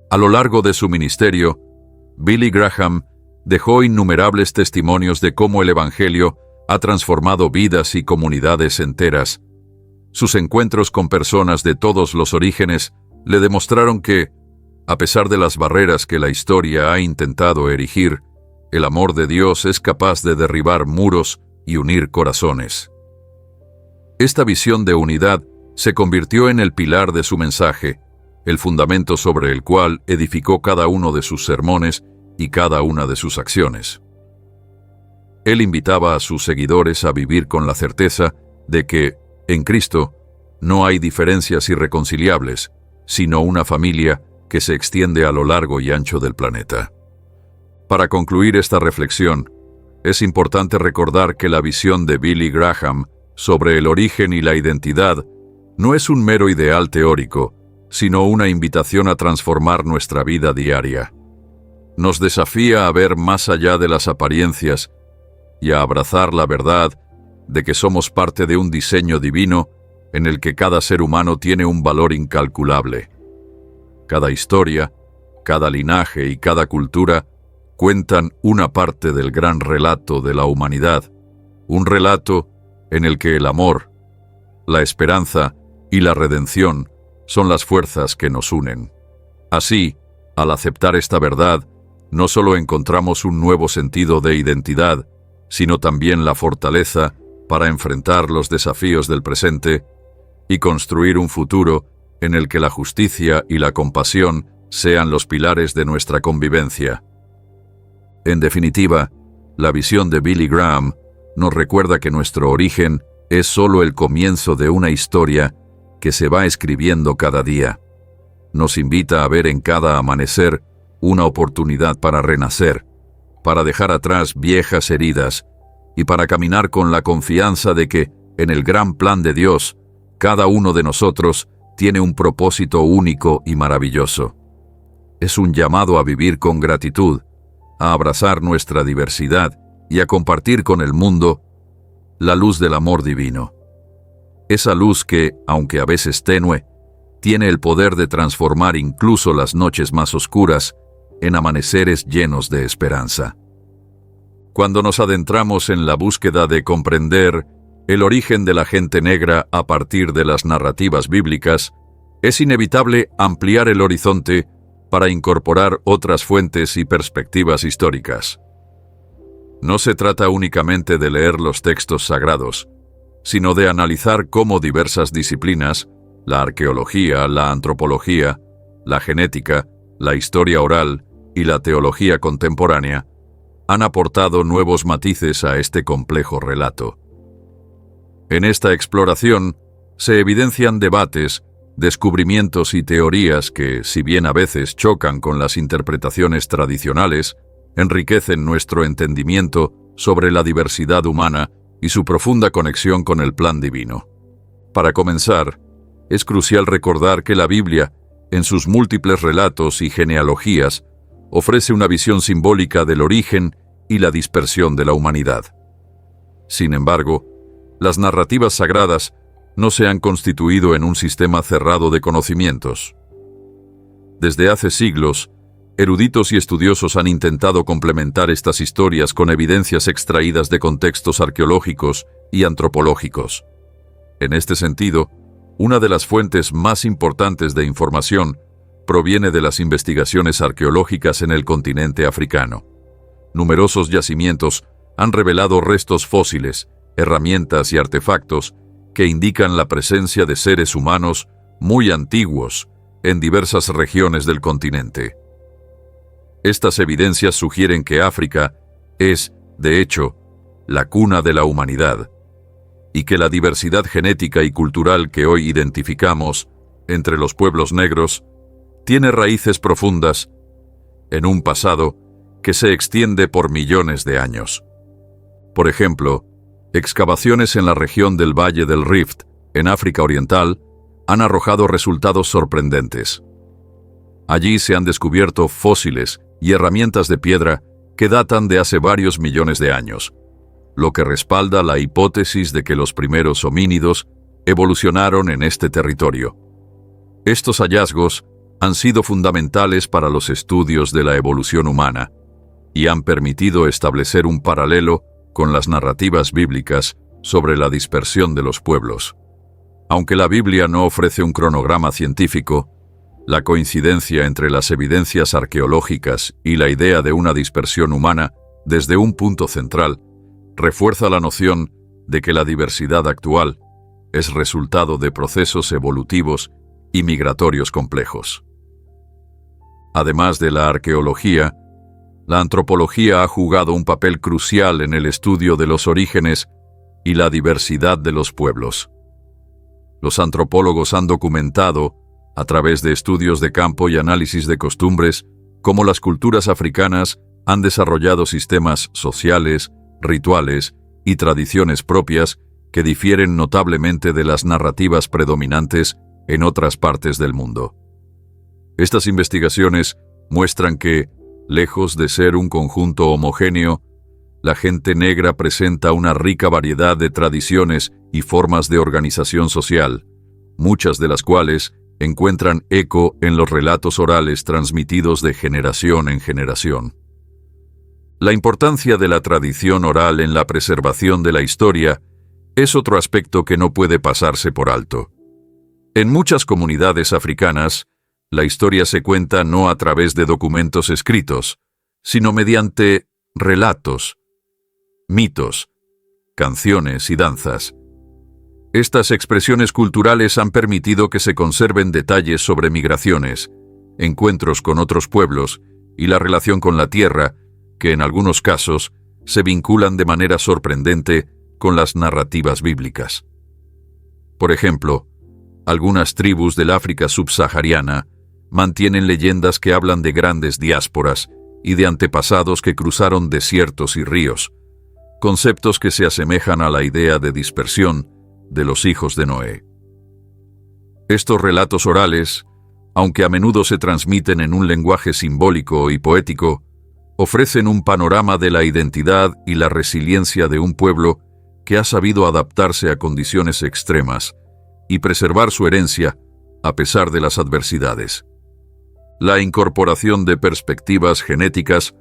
A lo largo de su ministerio, Billy Graham dejó innumerables testimonios de cómo el Evangelio ha transformado vidas y comunidades enteras. Sus encuentros con personas de todos los orígenes le demostraron que, a pesar de las barreras que la historia ha intentado erigir, el amor de Dios es capaz de derribar muros y unir corazones. Esta visión de unidad se convirtió en el pilar de su mensaje, el fundamento sobre el cual edificó cada uno de sus sermones y cada una de sus acciones. Él invitaba a sus seguidores a vivir con la certeza de que, en Cristo, no hay diferencias irreconciliables, sino una familia que se extiende a lo largo y ancho del planeta. Para concluir esta reflexión, es importante recordar que la visión de Billy Graham sobre el origen y la identidad no es un mero ideal teórico, sino una invitación a transformar nuestra vida diaria. Nos desafía a ver más allá de las apariencias y a abrazar la verdad de que somos parte de un diseño divino en el que cada ser humano tiene un valor incalculable. Cada historia, cada linaje y cada cultura cuentan una parte del gran relato de la humanidad, un relato en el que el amor, la esperanza y la redención son las fuerzas que nos unen. Así, al aceptar esta verdad, no solo encontramos un nuevo sentido de identidad, sino también la fortaleza para enfrentar los desafíos del presente y construir un futuro en el que la justicia y la compasión sean los pilares de nuestra convivencia. En definitiva, la visión de Billy Graham nos recuerda que nuestro origen es solo el comienzo de una historia que se va escribiendo cada día. Nos invita a ver en cada amanecer una oportunidad para renacer, para dejar atrás viejas heridas y para caminar con la confianza de que, en el gran plan de Dios, cada uno de nosotros tiene un propósito único y maravilloso. Es un llamado a vivir con gratitud, a abrazar nuestra diversidad y a compartir con el mundo la luz del amor divino. Esa luz que, aunque a veces tenue, tiene el poder de transformar incluso las noches más oscuras en amaneceres llenos de esperanza. Cuando nos adentramos en la búsqueda de comprender el origen de la gente negra a partir de las narrativas bíblicas, es inevitable ampliar el horizonte para incorporar otras fuentes y perspectivas históricas. No se trata únicamente de leer los textos sagrados, sino de analizar cómo diversas disciplinas, la arqueología, la antropología, la genética, la historia oral y la teología contemporánea, han aportado nuevos matices a este complejo relato. En esta exploración se evidencian debates, descubrimientos y teorías que, si bien a veces chocan con las interpretaciones tradicionales, enriquecen nuestro entendimiento sobre la diversidad humana y su profunda conexión con el plan divino. Para comenzar, es crucial recordar que la Biblia, en sus múltiples relatos y genealogías, ofrece una visión simbólica del origen y la dispersión de la humanidad. Sin embargo, las narrativas sagradas no se han constituido en un sistema cerrado de conocimientos. Desde hace siglos, eruditos y estudiosos han intentado complementar estas historias con evidencias extraídas de contextos arqueológicos y antropológicos. En este sentido, una de las fuentes más importantes de información proviene de las investigaciones arqueológicas en el continente africano. Numerosos yacimientos han revelado restos fósiles, herramientas y artefactos que indican la presencia de seres humanos muy antiguos en diversas regiones del continente. Estas evidencias sugieren que África es, de hecho, la cuna de la humanidad, y que la diversidad genética y cultural que hoy identificamos entre los pueblos negros tiene raíces profundas en un pasado que se extiende por millones de años. Por ejemplo, excavaciones en la región del Valle del Rift, en África Oriental, han arrojado resultados sorprendentes. Allí se han descubierto fósiles y herramientas de piedra que datan de hace varios millones de años, lo que respalda la hipótesis de que los primeros homínidos evolucionaron en este territorio. Estos hallazgos han sido fundamentales para los estudios de la evolución humana y han permitido establecer un paralelo con las narrativas bíblicas sobre la dispersión de los pueblos. Aunque la Biblia no ofrece un cronograma científico, la coincidencia entre las evidencias arqueológicas y la idea de una dispersión humana desde un punto central refuerza la noción de que la diversidad actual es resultado de procesos evolutivos y migratorios complejos. Además de la arqueología, la antropología ha jugado un papel crucial en el estudio de los orígenes y la diversidad de los pueblos. Los antropólogos han documentado, a través de estudios de campo y análisis de costumbres, cómo las culturas africanas han desarrollado sistemas sociales, rituales y tradiciones propias que difieren notablemente de las narrativas predominantes en otras partes del mundo. Estas investigaciones muestran que, lejos de ser un conjunto homogéneo, la gente negra presenta una rica variedad de tradiciones y formas de organización social, muchas de las cuales encuentran eco en los relatos orales transmitidos de generación en generación. La importancia de la tradición oral en la preservación de la historia es otro aspecto que no puede pasarse por alto. En muchas comunidades africanas, la historia se cuenta no a través de documentos escritos, sino mediante relatos, mitos, canciones y danzas. Estas expresiones culturales han permitido que se conserven detalles sobre migraciones, encuentros con otros pueblos y la relación con la tierra, que en algunos casos se vinculan de manera sorprendente con las narrativas bíblicas. Por ejemplo, algunas tribus del África subsahariana mantienen leyendas que hablan de grandes diásporas y de antepasados que cruzaron desiertos y ríos, conceptos que se asemejan a la idea de dispersión de los hijos de Noé. Estos relatos orales, aunque a menudo se transmiten en un lenguaje simbólico y poético, ofrecen un panorama de la identidad y la resiliencia de un pueblo que ha sabido adaptarse a condiciones extremas y preservar su herencia a pesar de las adversidades. La incorporación de perspectivas genéticas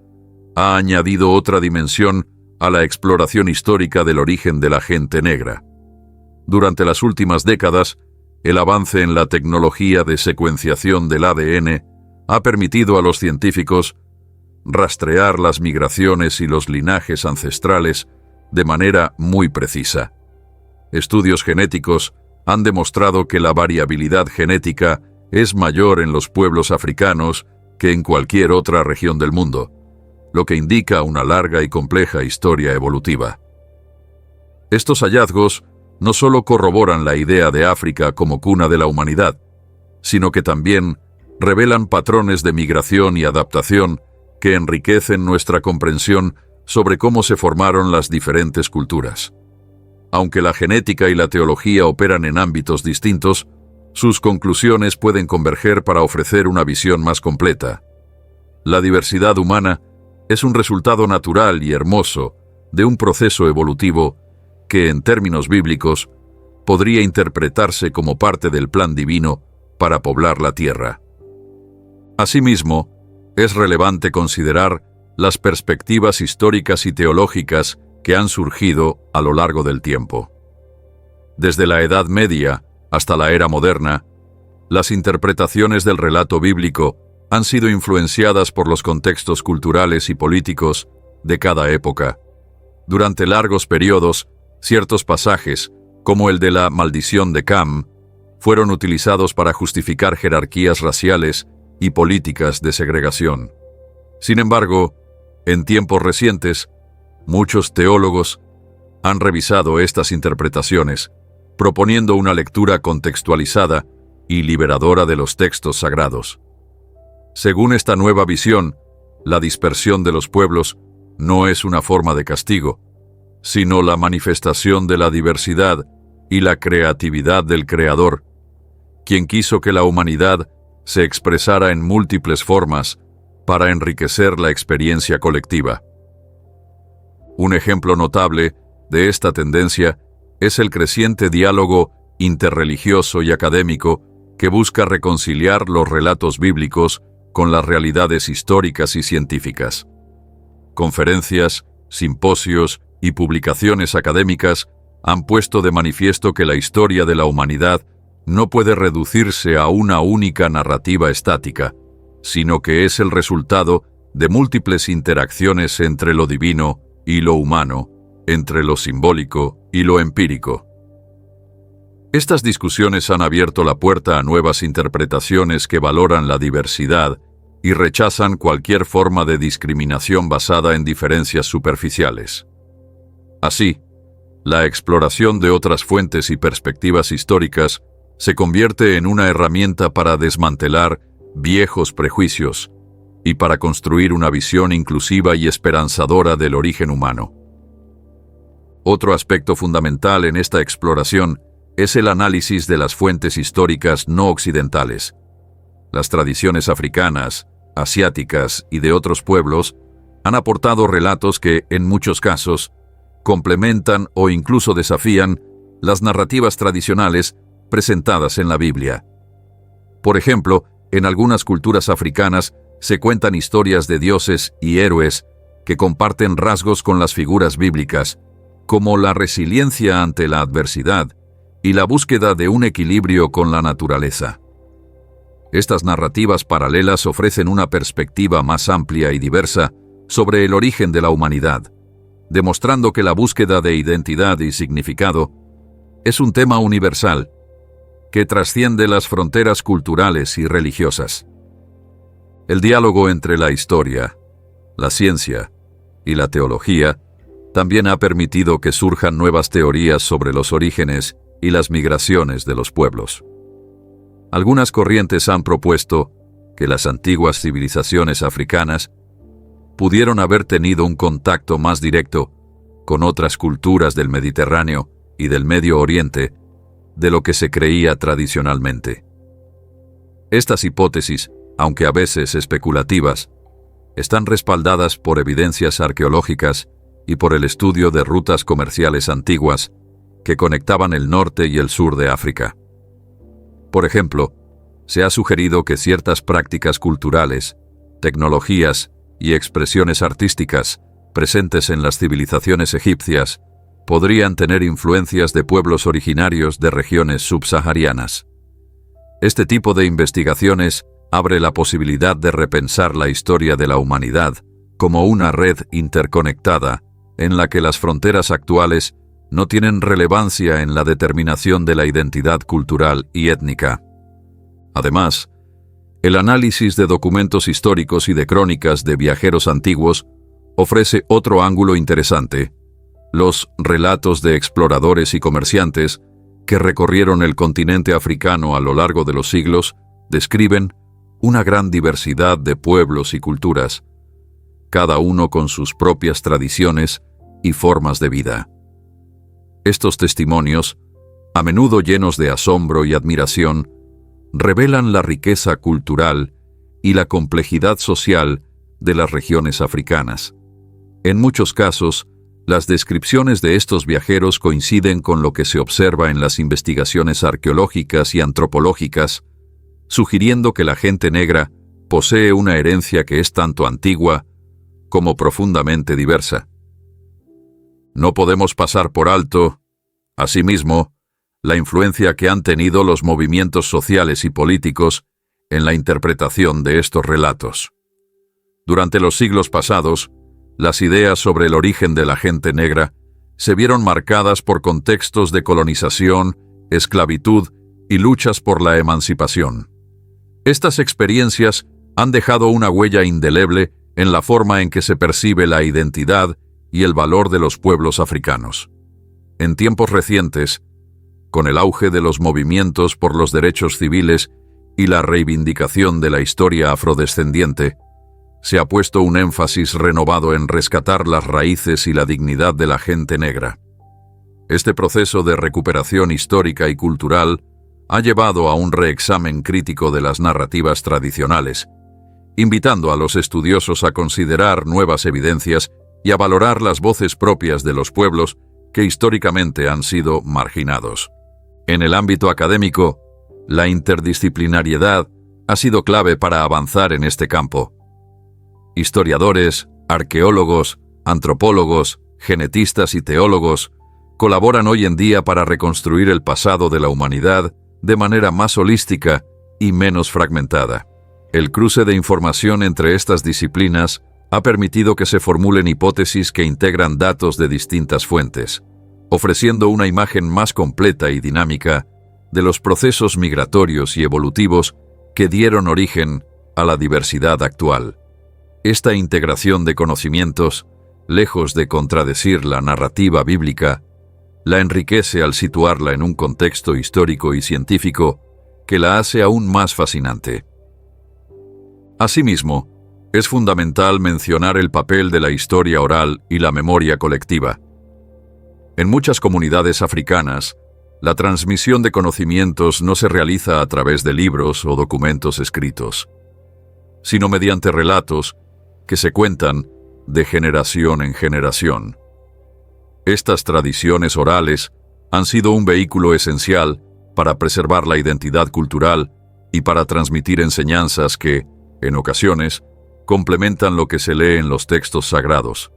ha añadido otra dimensión a la exploración histórica del origen de la gente negra. Durante las últimas décadas, el avance en la tecnología de secuenciación del ADN ha permitido a los científicos rastrear las migraciones y los linajes ancestrales de manera muy precisa. Estudios genéticos han demostrado que la variabilidad genética es mayor en los pueblos africanos que en cualquier otra región del mundo, lo que indica una larga y compleja historia evolutiva. Estos hallazgos no solo corroboran la idea de África como cuna de la humanidad, sino que también revelan patrones de migración y adaptación que enriquecen nuestra comprensión sobre cómo se formaron las diferentes culturas. Aunque la genética y la teología operan en ámbitos distintos, sus conclusiones pueden converger para ofrecer una visión más completa. La diversidad humana es un resultado natural y hermoso de un proceso evolutivo que, en términos bíblicos, podría interpretarse como parte del plan divino para poblar la tierra. Asimismo, es relevante considerar las perspectivas históricas y teológicas que han surgido a lo largo del tiempo. Desde la Edad Media hasta la era moderna, Las interpretaciones del relato bíblico han sido influenciadas por los contextos culturales y políticos de cada época. Durante largos periodos, ciertos pasajes, como el de la maldición de Cam, fueron utilizados para justificar jerarquías raciales y políticas de segregación. Sin embargo, en tiempos recientes, muchos teólogos han revisado estas interpretaciones, proponiendo una lectura contextualizada y liberadora de los textos sagrados. Según esta nueva visión, la dispersión de los pueblos no es una forma de castigo, sino la manifestación de la diversidad y la creatividad del Creador, quien quiso que la humanidad se expresara en múltiples formas para enriquecer la experiencia colectiva. Un ejemplo notable de esta tendencia es el creciente diálogo interreligioso y académico que busca reconciliar los relatos bíblicos con las realidades históricas y científicas. Conferencias, simposios y publicaciones académicas han puesto de manifiesto que la historia de la humanidad no puede reducirse a una única narrativa estática, sino que es el resultado de múltiples interacciones entre lo divino y lo humano, entre lo simbólico y lo empírico. Estas discusiones han abierto la puerta a nuevas interpretaciones que valoran la diversidad y rechazan cualquier forma de discriminación basada en diferencias superficiales. Así, la exploración de otras fuentes y perspectivas históricas se convierte en una herramienta para desmantelar viejos prejuicios y para construir una visión inclusiva y esperanzadora del origen humano. Otro aspecto fundamental en esta exploración es el análisis de las fuentes históricas no occidentales. Las tradiciones africanas, asiáticas y de otros pueblos han aportado relatos que, en muchos casos, complementan o incluso desafían las narrativas tradicionales presentadas en la Biblia. Por ejemplo, en algunas culturas africanas se cuentan historias de dioses y héroes que comparten rasgos con las figuras bíblicas, como la resiliencia ante la adversidad y la búsqueda de un equilibrio con la naturaleza. Estas narrativas paralelas ofrecen una perspectiva más amplia y diversa sobre el origen de la humanidad, demostrando que la búsqueda de identidad y significado es un tema universal que trasciende las fronteras culturales y religiosas. El diálogo entre la historia, la ciencia y la teología también ha permitido que surjan nuevas teorías sobre los orígenes y las migraciones de los pueblos. Algunas corrientes han propuesto que las antiguas civilizaciones africanas pudieron haber tenido un contacto más directo con otras culturas del Mediterráneo y del Medio Oriente de lo que se creía tradicionalmente. Estas hipótesis, aunque a veces especulativas, están respaldadas por evidencias arqueológicas y por el estudio de rutas comerciales antiguas que conectaban el norte y el sur de África. Por ejemplo, se ha sugerido que ciertas prácticas culturales, tecnologías y expresiones artísticas presentes en las civilizaciones egipcias podrían tener influencias de pueblos originarios de regiones subsaharianas. Este tipo de investigaciones abre la posibilidad de repensar la historia de la humanidad como una red interconectada en la que las fronteras actuales no tienen relevancia en la determinación de la identidad cultural y étnica. Además, el análisis de documentos históricos y de crónicas de viajeros antiguos ofrece otro ángulo interesante: los relatos de exploradores y comerciantes que recorrieron el continente africano a lo largo de los siglos describen una gran diversidad de pueblos y culturas, cada uno con sus propias tradiciones y formas de vida. Estos testimonios, a menudo llenos de asombro y admiración, revelan la riqueza cultural y la complejidad social de las regiones africanas. En muchos casos, las descripciones de estos viajeros coinciden con lo que se observa en las investigaciones arqueológicas y antropológicas, sugiriendo que la gente negra posee una herencia que es tanto antigua como profundamente diversa. No podemos pasar por alto, asimismo, la influencia que han tenido los movimientos sociales y políticos en la interpretación de estos relatos. Durante los siglos pasados, las ideas sobre el origen de la gente negra se vieron marcadas por contextos de colonización, esclavitud y luchas por la emancipación. Estas experiencias han dejado una huella indeleble en la forma en que se percibe la identidad y el valor de los pueblos africanos. En tiempos recientes, con el auge de los movimientos por los derechos civiles y la reivindicación de la historia afrodescendiente, se ha puesto un énfasis renovado en rescatar las raíces y la dignidad de la gente negra. Este proceso de recuperación histórica y cultural ha llevado a un reexamen crítico de las narrativas tradicionales, invitando a los estudiosos a considerar nuevas evidencias y a valorar las voces propias de los pueblos que históricamente han sido marginados. En el ámbito académico, la interdisciplinariedad ha sido clave para avanzar en este campo. Historiadores, arqueólogos, antropólogos, genetistas y teólogos colaboran hoy en día para reconstruir el pasado de la humanidad de manera más holística y menos fragmentada. El cruce de información entre estas disciplinas ha permitido que se formulen hipótesis que integran datos de distintas fuentes, ofreciendo una imagen más completa y dinámica de los procesos migratorios y evolutivos que dieron origen a la diversidad actual. Esta integración de conocimientos, lejos de contradecir la narrativa bíblica, la enriquece al situarla en un contexto histórico y científico que la hace aún más fascinante. Asimismo, es fundamental mencionar el papel de la historia oral y la memoria colectiva. En muchas comunidades africanas, la transmisión de conocimientos no se realiza a través de libros o documentos escritos, sino mediante relatos que se cuentan de generación en generación. Estas tradiciones orales han sido un vehículo esencial para preservar la identidad cultural y para transmitir enseñanzas que, en ocasiones, complementan lo que se lee en los textos sagrados.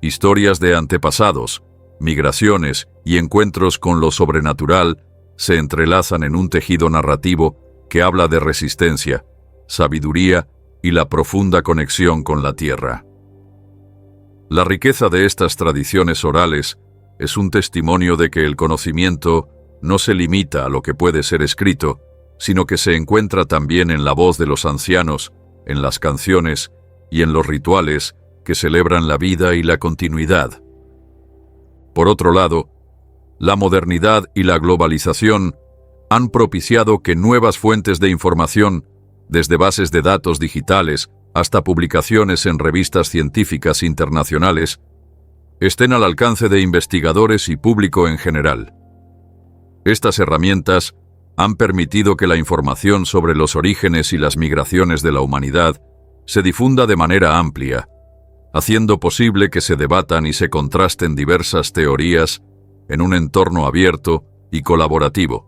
Historias de antepasados, migraciones y encuentros con lo sobrenatural se entrelazan en un tejido narrativo que habla de resistencia, sabiduría y la profunda conexión con la tierra. La riqueza de estas tradiciones orales es un testimonio de que el conocimiento no se limita a lo que puede ser escrito, sino que se encuentra también en la voz de los ancianos, en las canciones y en los rituales que celebran la vida y la continuidad. Por otro lado, la modernidad y la globalización han propiciado que nuevas fuentes de información, desde bases de datos digitales hasta publicaciones en revistas científicas internacionales, estén al alcance de investigadores y público en general. Estas herramientas han permitido que la información sobre los orígenes y las migraciones de la humanidad se difunda de manera amplia, haciendo posible que se debatan y se contrasten diversas teorías en un entorno abierto y colaborativo.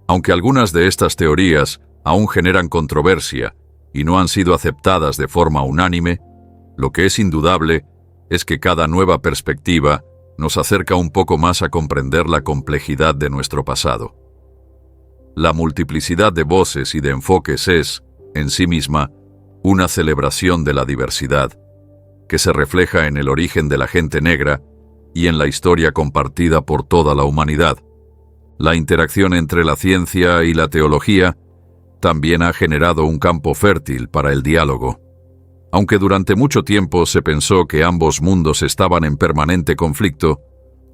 Aunque algunas de estas teorías aún generan controversia y no han sido aceptadas de forma unánime, lo que es indudable es que cada nueva perspectiva nos acerca un poco más a comprender la complejidad de nuestro pasado. La multiplicidad de voces y de enfoques es, en sí misma, una celebración de la diversidad, que se refleja en el origen de la gente negra y en la historia compartida por toda la humanidad. La interacción entre la ciencia y la teología también ha generado un campo fértil para el diálogo. Aunque durante mucho tiempo se pensó que ambos mundos estaban en permanente conflicto,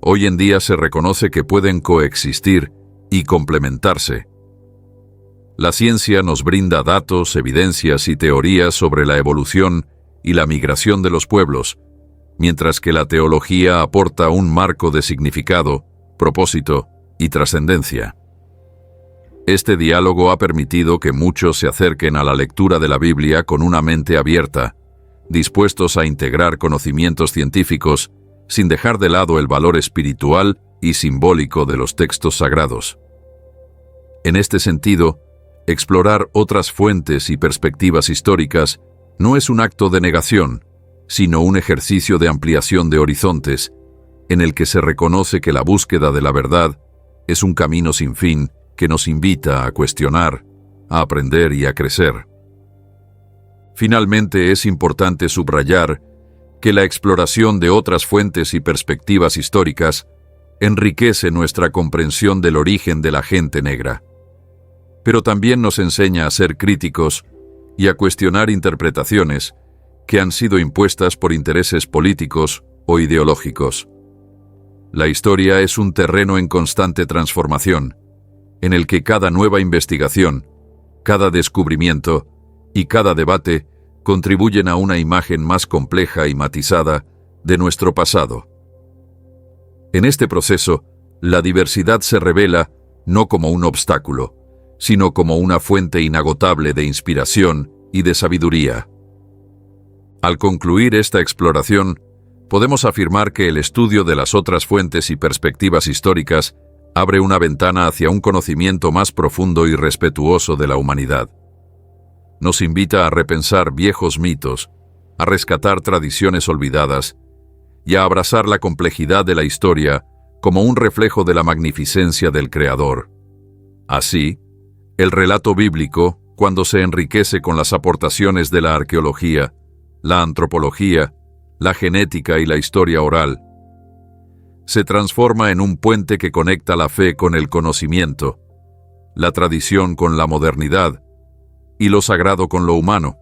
hoy en día se reconoce que pueden coexistir y complementarse. La ciencia nos brinda datos, evidencias y teorías sobre la evolución y la migración de los pueblos, mientras que la teología aporta un marco de significado, propósito y trascendencia. Este diálogo ha permitido que muchos se acerquen a la lectura de la Biblia con una mente abierta, dispuestos a integrar conocimientos científicos sin dejar de lado el valor espiritual y simbólico de los textos sagrados. En este sentido, explorar otras fuentes y perspectivas históricas no es un acto de negación, sino un ejercicio de ampliación de horizontes, en el que se reconoce que la búsqueda de la verdad es un camino sin fin que nos invita a cuestionar, a aprender y a crecer. Finalmente, es importante subrayar que la exploración de otras fuentes y perspectivas históricas enriquece nuestra comprensión del origen de la gente negra, pero también nos enseña a ser críticos y a cuestionar interpretaciones que han sido impuestas por intereses políticos o ideológicos. La historia es un terreno en constante transformación, en el que cada nueva investigación, cada descubrimiento y cada debate contribuyen a una imagen más compleja y matizada de nuestro pasado. En este proceso, la diversidad se revela no como un obstáculo, sino como una fuente inagotable de inspiración y de sabiduría. Al concluir esta exploración, podemos afirmar que el estudio de las otras fuentes y perspectivas históricas abre una ventana hacia un conocimiento más profundo y respetuoso de la humanidad. Nos invita a repensar viejos mitos, a rescatar tradiciones olvidadas y a abrazar la complejidad de la historia como un reflejo de la magnificencia del Creador. Así, el relato bíblico, cuando se enriquece con las aportaciones de la arqueología, la antropología, la genética y la historia oral, se transforma en un puente que conecta la fe con el conocimiento, la tradición con la modernidad y lo sagrado con lo humano.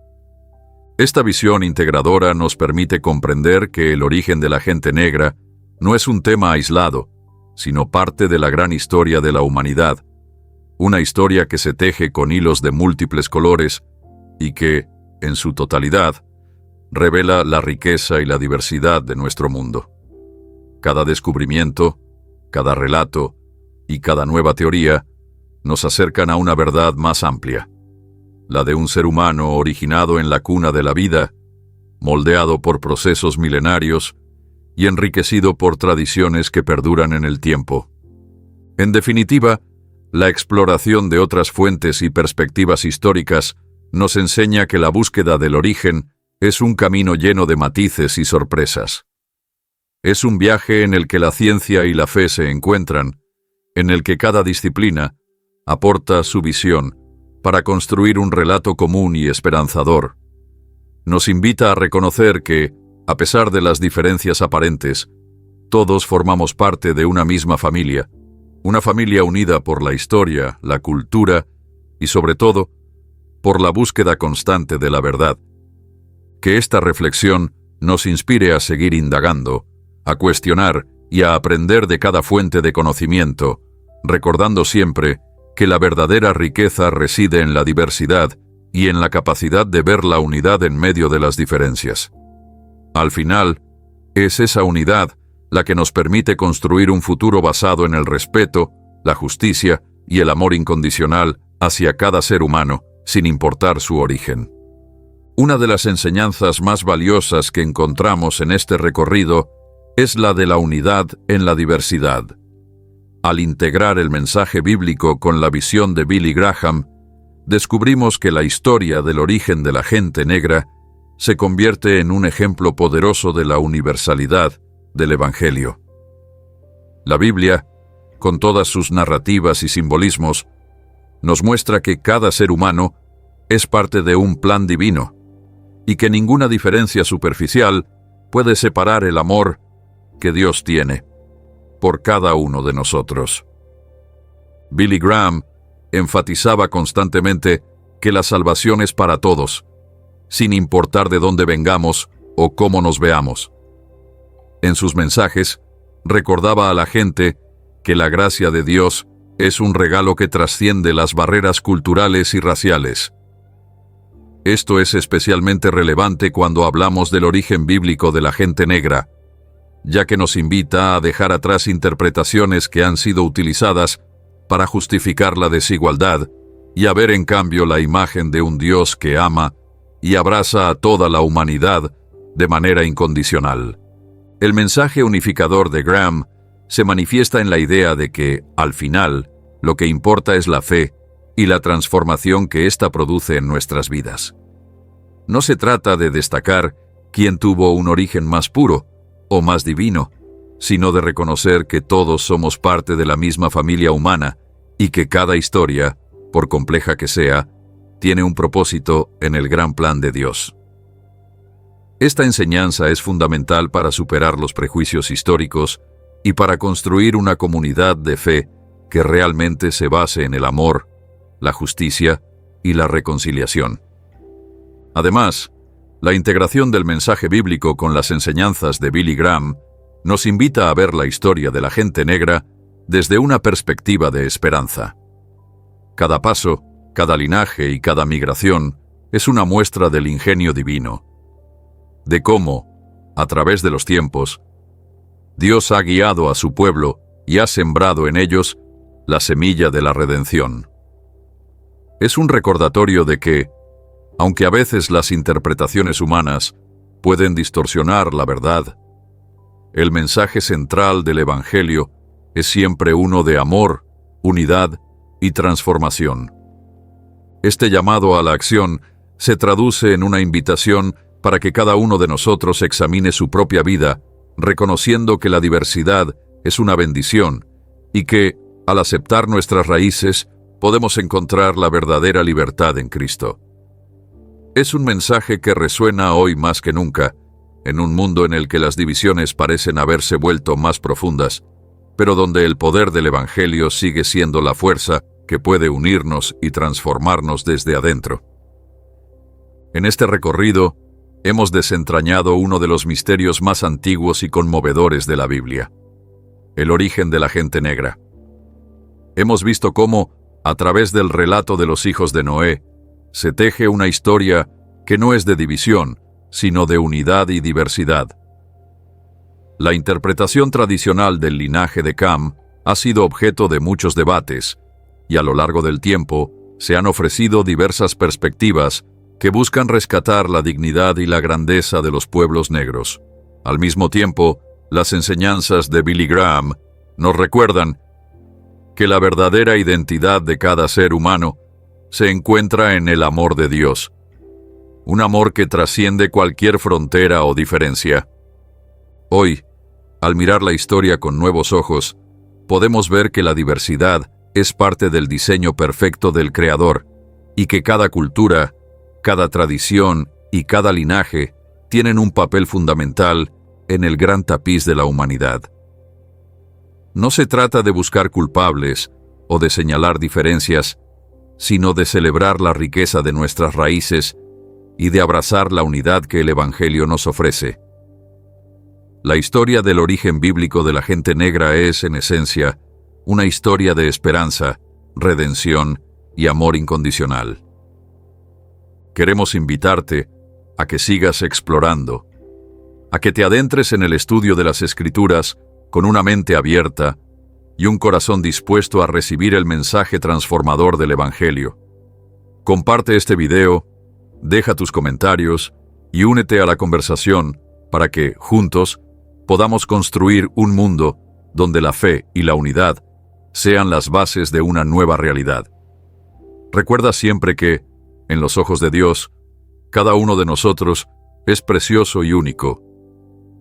Esta visión integradora nos permite comprender que el origen de la gente negra no es un tema aislado, sino parte de la gran historia de la humanidad, una historia que se teje con hilos de múltiples colores y que, en su totalidad, revela la riqueza y la diversidad de nuestro mundo. Cada descubrimiento, cada relato y cada nueva teoría nos acercan a una verdad más amplia, la de un ser humano originado en la cuna de la vida, moldeado por procesos milenarios y enriquecido por tradiciones que perduran en el tiempo. En definitiva, la exploración de otras fuentes y perspectivas históricas nos enseña que la búsqueda del origen es un camino lleno de matices y sorpresas. Es un viaje en el que la ciencia y la fe se encuentran, en el que cada disciplina aporta su visión para construir un relato común y esperanzador. Nos invita a reconocer que, a pesar de las diferencias aparentes, todos formamos parte de una misma familia, una familia unida por la historia, la cultura y, sobre todo, por la búsqueda constante de la verdad. Que esta reflexión nos inspire a seguir indagando, a cuestionar y a aprender de cada fuente de conocimiento, recordando siempre que la verdadera riqueza reside en la diversidad y en la capacidad de ver la unidad en medio de las diferencias. Al final, es esa unidad la que nos permite construir un futuro basado en el respeto, la justicia y el amor incondicional hacia cada ser humano, sin importar su origen. Una de las enseñanzas más valiosas que encontramos en este recorrido es la de la unidad en la diversidad. Al integrar el mensaje bíblico con la visión de Billy Graham, descubrimos que la historia del origen de la gente negra se convierte en un ejemplo poderoso de la universalidad del Evangelio. La Biblia, con todas sus narrativas y simbolismos, nos muestra que cada ser humano es parte de un plan divino y que ninguna diferencia superficial puede separar el amor que Dios tiene por cada uno de nosotros. Billy Graham enfatizaba constantemente que la salvación es para todos, sin importar de dónde vengamos o cómo nos veamos. En sus mensajes, recordaba a la gente que la gracia de Dios es un regalo que trasciende las barreras culturales y raciales. Esto es especialmente relevante cuando hablamos del origen bíblico de la gente negra, ya que nos invita a dejar atrás interpretaciones que han sido utilizadas para justificar la desigualdad y a ver en cambio la imagen de un Dios que ama y abraza a toda la humanidad de manera incondicional. El mensaje unificador de Graham se manifiesta en la idea de que, al final, lo que importa es la fe y la transformación que ésta produce en nuestras vidas. No se trata de destacar quién tuvo un origen más puro o más divino, sino de reconocer que todos somos parte de la misma familia humana y que cada historia, por compleja que sea, tiene un propósito en el gran plan de Dios. Esta enseñanza es fundamental para superar los prejuicios históricos y para construir una comunidad de fe que realmente se base en el amor, la justicia y la reconciliación. Además, la integración del mensaje bíblico con las enseñanzas de Billy Graham nos invita a ver la historia de la gente negra desde una perspectiva de esperanza. Cada paso, cada linaje y cada migración es una muestra del ingenio divino, de cómo, a través de los tiempos, Dios ha guiado a su pueblo y ha sembrado en ellos la semilla de la redención. Es un recordatorio de que, aunque a veces las interpretaciones humanas pueden distorsionar la verdad, el mensaje central del Evangelio es siempre uno de amor, unidad y transformación. Este llamado a la acción se traduce en una invitación para que cada uno de nosotros examine su propia vida, reconociendo que la diversidad es una bendición y que, al aceptar nuestras raíces, podemos encontrar la verdadera libertad en Cristo. Es un mensaje que resuena hoy más que nunca, en un mundo en el que las divisiones parecen haberse vuelto más profundas, pero donde el poder del Evangelio sigue siendo la fuerza que puede unirnos y transformarnos desde adentro. En este recorrido, hemos desentrañado uno de los misterios más antiguos y conmovedores de la Biblia: el origen de la gente negra. Hemos visto cómo, a través del relato de los hijos de Noé, se teje una historia que no es de división, sino de unidad y diversidad. La interpretación tradicional del linaje de Cam ha sido objeto de muchos debates, y a lo largo del tiempo se han ofrecido diversas perspectivas que buscan rescatar la dignidad y la grandeza de los pueblos negros. Al mismo tiempo, las enseñanzas de Billy Graham nos recuerdan que la verdadera identidad de cada ser humano se encuentra en el amor de Dios, un amor que trasciende cualquier frontera o diferencia. Hoy, al mirar la historia con nuevos ojos, podemos ver que la diversidad es parte del diseño perfecto del Creador y que cada cultura, cada tradición y cada linaje tienen un papel fundamental en el gran tapiz de la humanidad. No se trata de buscar culpables o de señalar diferencias, sino de celebrar la riqueza de nuestras raíces y de abrazar la unidad que el Evangelio nos ofrece. La historia del origen bíblico de la gente negra es, en esencia, una historia de esperanza, redención y amor incondicional. Queremos invitarte a que sigas explorando, a que te adentres en el estudio de las Escrituras con una mente abierta y un corazón dispuesto a recibir el mensaje transformador del Evangelio. Comparte este video, deja tus comentarios y únete a la conversación para que, juntos, podamos construir un mundo donde la fe y la unidad sean las bases de una nueva realidad. Recuerda siempre que, en los ojos de Dios, cada uno de nosotros es precioso y único,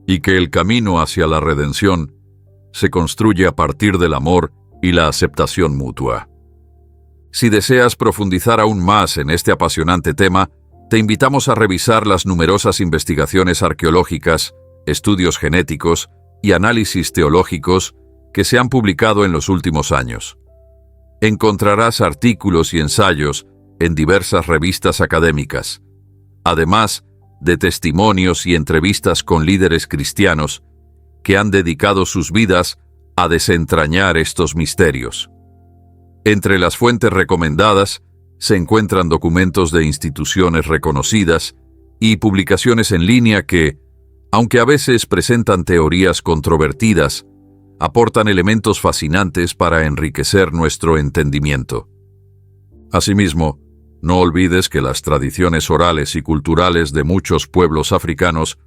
y que el camino hacia la redención se construye a partir del amor y la aceptación mutua. Si deseas profundizar aún más en este apasionante tema, te invitamos a revisar las numerosas investigaciones arqueológicas, estudios genéticos y análisis teológicos que se han publicado en los últimos años. Encontrarás artículos y ensayos en diversas revistas académicas, además de testimonios y entrevistas con líderes cristianos que han dedicado sus vidas a desentrañar estos misterios. Entre las fuentes recomendadas se encuentran documentos de instituciones reconocidas y publicaciones en línea que, aunque a veces presentan teorías controvertidas, aportan elementos fascinantes para enriquecer nuestro entendimiento. Asimismo, no olvides que las tradiciones orales y culturales de muchos pueblos africanos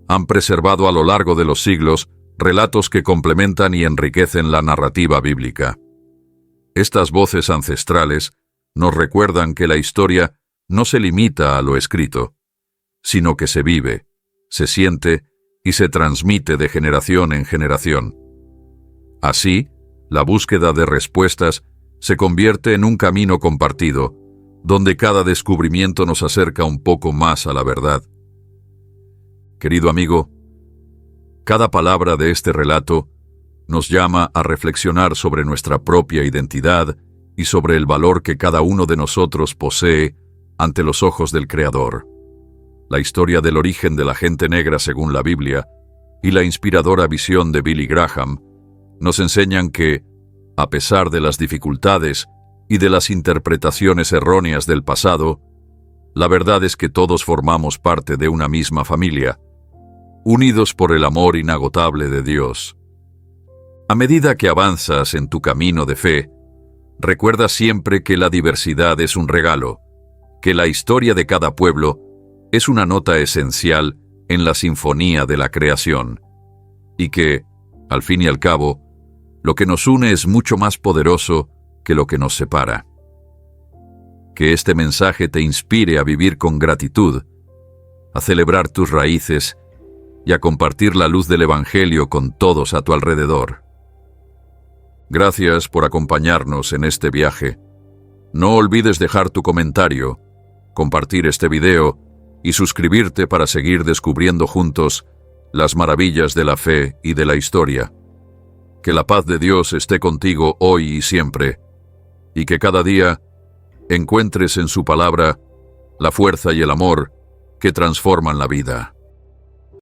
han preservado a lo largo de los siglos relatos que complementan y enriquecen la narrativa bíblica. Estas voces ancestrales nos recuerdan que la historia no se limita a lo escrito, sino que se vive, se siente y se transmite de generación en generación. Así, la búsqueda de respuestas se convierte en un camino compartido, donde cada descubrimiento nos acerca un poco más a la verdad. Querido amigo, cada palabra de este relato nos llama a reflexionar sobre nuestra propia identidad y sobre el valor que cada uno de nosotros posee ante los ojos del Creador. La historia del origen de la gente negra según la Biblia y la inspiradora visión de Billy Graham nos enseñan que, a pesar de las dificultades y de las interpretaciones erróneas del pasado, la verdad es que todos formamos parte de una misma familia, unidos por el amor inagotable de Dios. A medida que avanzas en tu camino de fe, recuerda siempre que la diversidad es un regalo, que la historia de cada pueblo es una nota esencial en la sinfonía de la creación, y que, al fin y al cabo, lo que nos une es mucho más poderoso que lo que nos separa. Que este mensaje te inspire a vivir con gratitud, a celebrar tus raíces y a compartir la luz del Evangelio con todos a tu alrededor. Gracias por acompañarnos en este viaje. No olvides dejar tu comentario, compartir este video y suscribirte para seguir descubriendo juntos las maravillas de la fe y de la historia. Que la paz de Dios esté contigo hoy y siempre, y que cada día encuentres en su palabra la fuerza y el amor que transforman la vida.